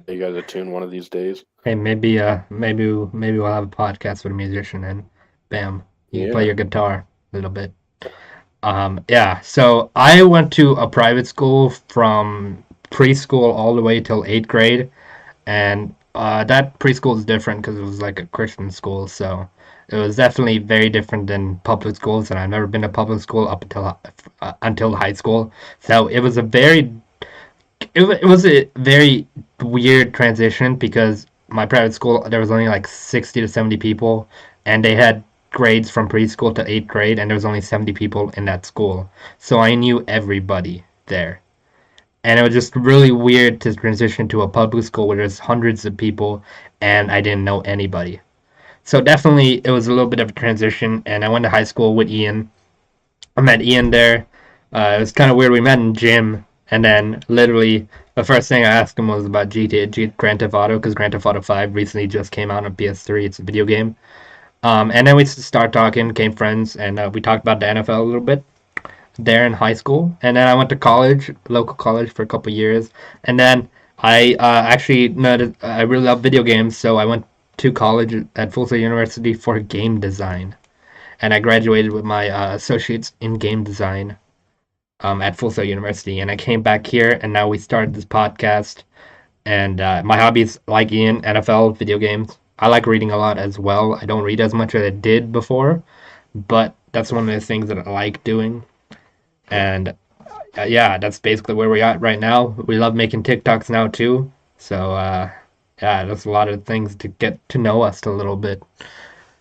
C: You guys a tune one of these days.
B: Hey, maybe we'll have a podcast with a musician, and bam, you can play your guitar a little bit. Yeah. So I went to a private school from preschool all the way till 8th grade, and that preschool is different because it was like a Christian school, so it was definitely very different than public schools, and I've never been to public school up until high school. So it was a very weird transition because my private school, there was only like 60 to 70 people, and they had grades from preschool to 8th grade, and there was only 70 people in that school. So I knew everybody there. And it was just really weird to transition to a public school where there's hundreds of people and I didn't know anybody. So definitely it was a little bit of a transition, and I went to high school with Ian. I met Ian there. It was kind of weird. We met in gym, and then literally the first thing I asked him was about Grand Theft Auto, because Grand Theft Auto 5 recently just came out on PS3. It's a video game. And then we started talking, became friends, and we talked about the NFL a little bit there in high school. And then I went to college, local college, for a couple years. And then I I really love video games, so I went to college at Full Sail University for game design. and I graduated with my associates in game design at Full Sail University. And I came back here, and now we started this podcast. And my hobbies, like Ian, NFL, video games. I like reading a lot as well. I don't read as much as I did before, but that's one of the things that I like doing. And yeah, that's basically where we're at right now. We love making TikToks now too. So yeah, that's a lot of things to get to know us a little bit.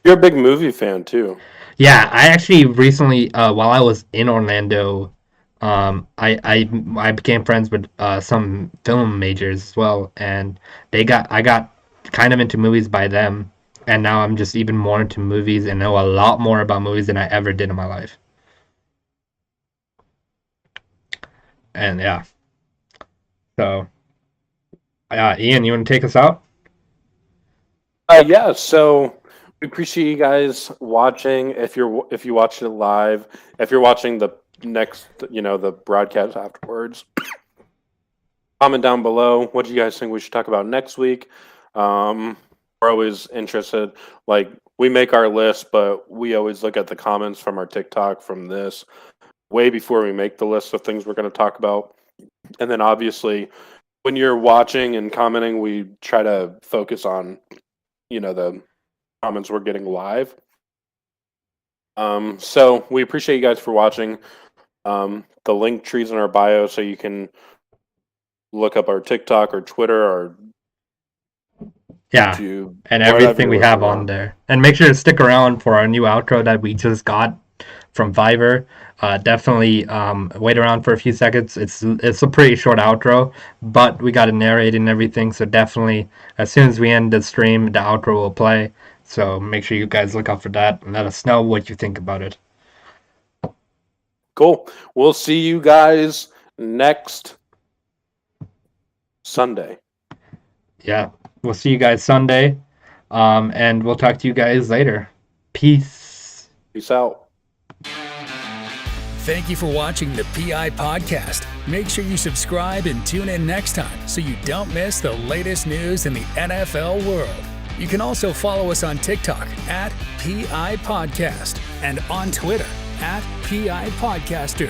C: You're a big movie fan too.
B: Yeah, I actually recently, while I was in Orlando, I became friends with some film majors as well, and I got kind of into movies by them, and now I'm just even more into movies and know a lot more about movies than I ever did in my life. And yeah, so Ian, you want to take us out?
C: Yeah, so we appreciate you guys watching. If you watched it live, if you're watching the next, the broadcast afterwards, comment down below. What do you guys think we should talk about next week? We're always interested. Like, we make our list, but we always look at the comments from our TikTok from this way before we make the list of things we're going to talk about. And then obviously, when you're watching and commenting, we try to focus on, the comments we're getting live. So we appreciate you guys for watching. The link tree's in our bio, so you can look up our TikTok or Twitter or YouTube,
B: and everything we have on there. And make sure to stick around for our new outro that we just got from Fiverr. Definitely wait around for a few seconds. It's a pretty short outro, but we got it narrated and everything, so definitely as soon as we end the stream, the outro will play. So make sure you guys look out for that and let us know what you think about it.
C: Cool. We'll see you guys next Sunday.
B: Yeah, we'll see you guys Sunday, and we'll talk to you guys later. Peace.
C: Peace out.
A: Thank you for watching the PI Podcast. Make sure you subscribe and tune in next time so you don't miss the latest news in the NFL world. You can also follow us on TikTok at PI Podcast and on Twitter at PI Podcaster.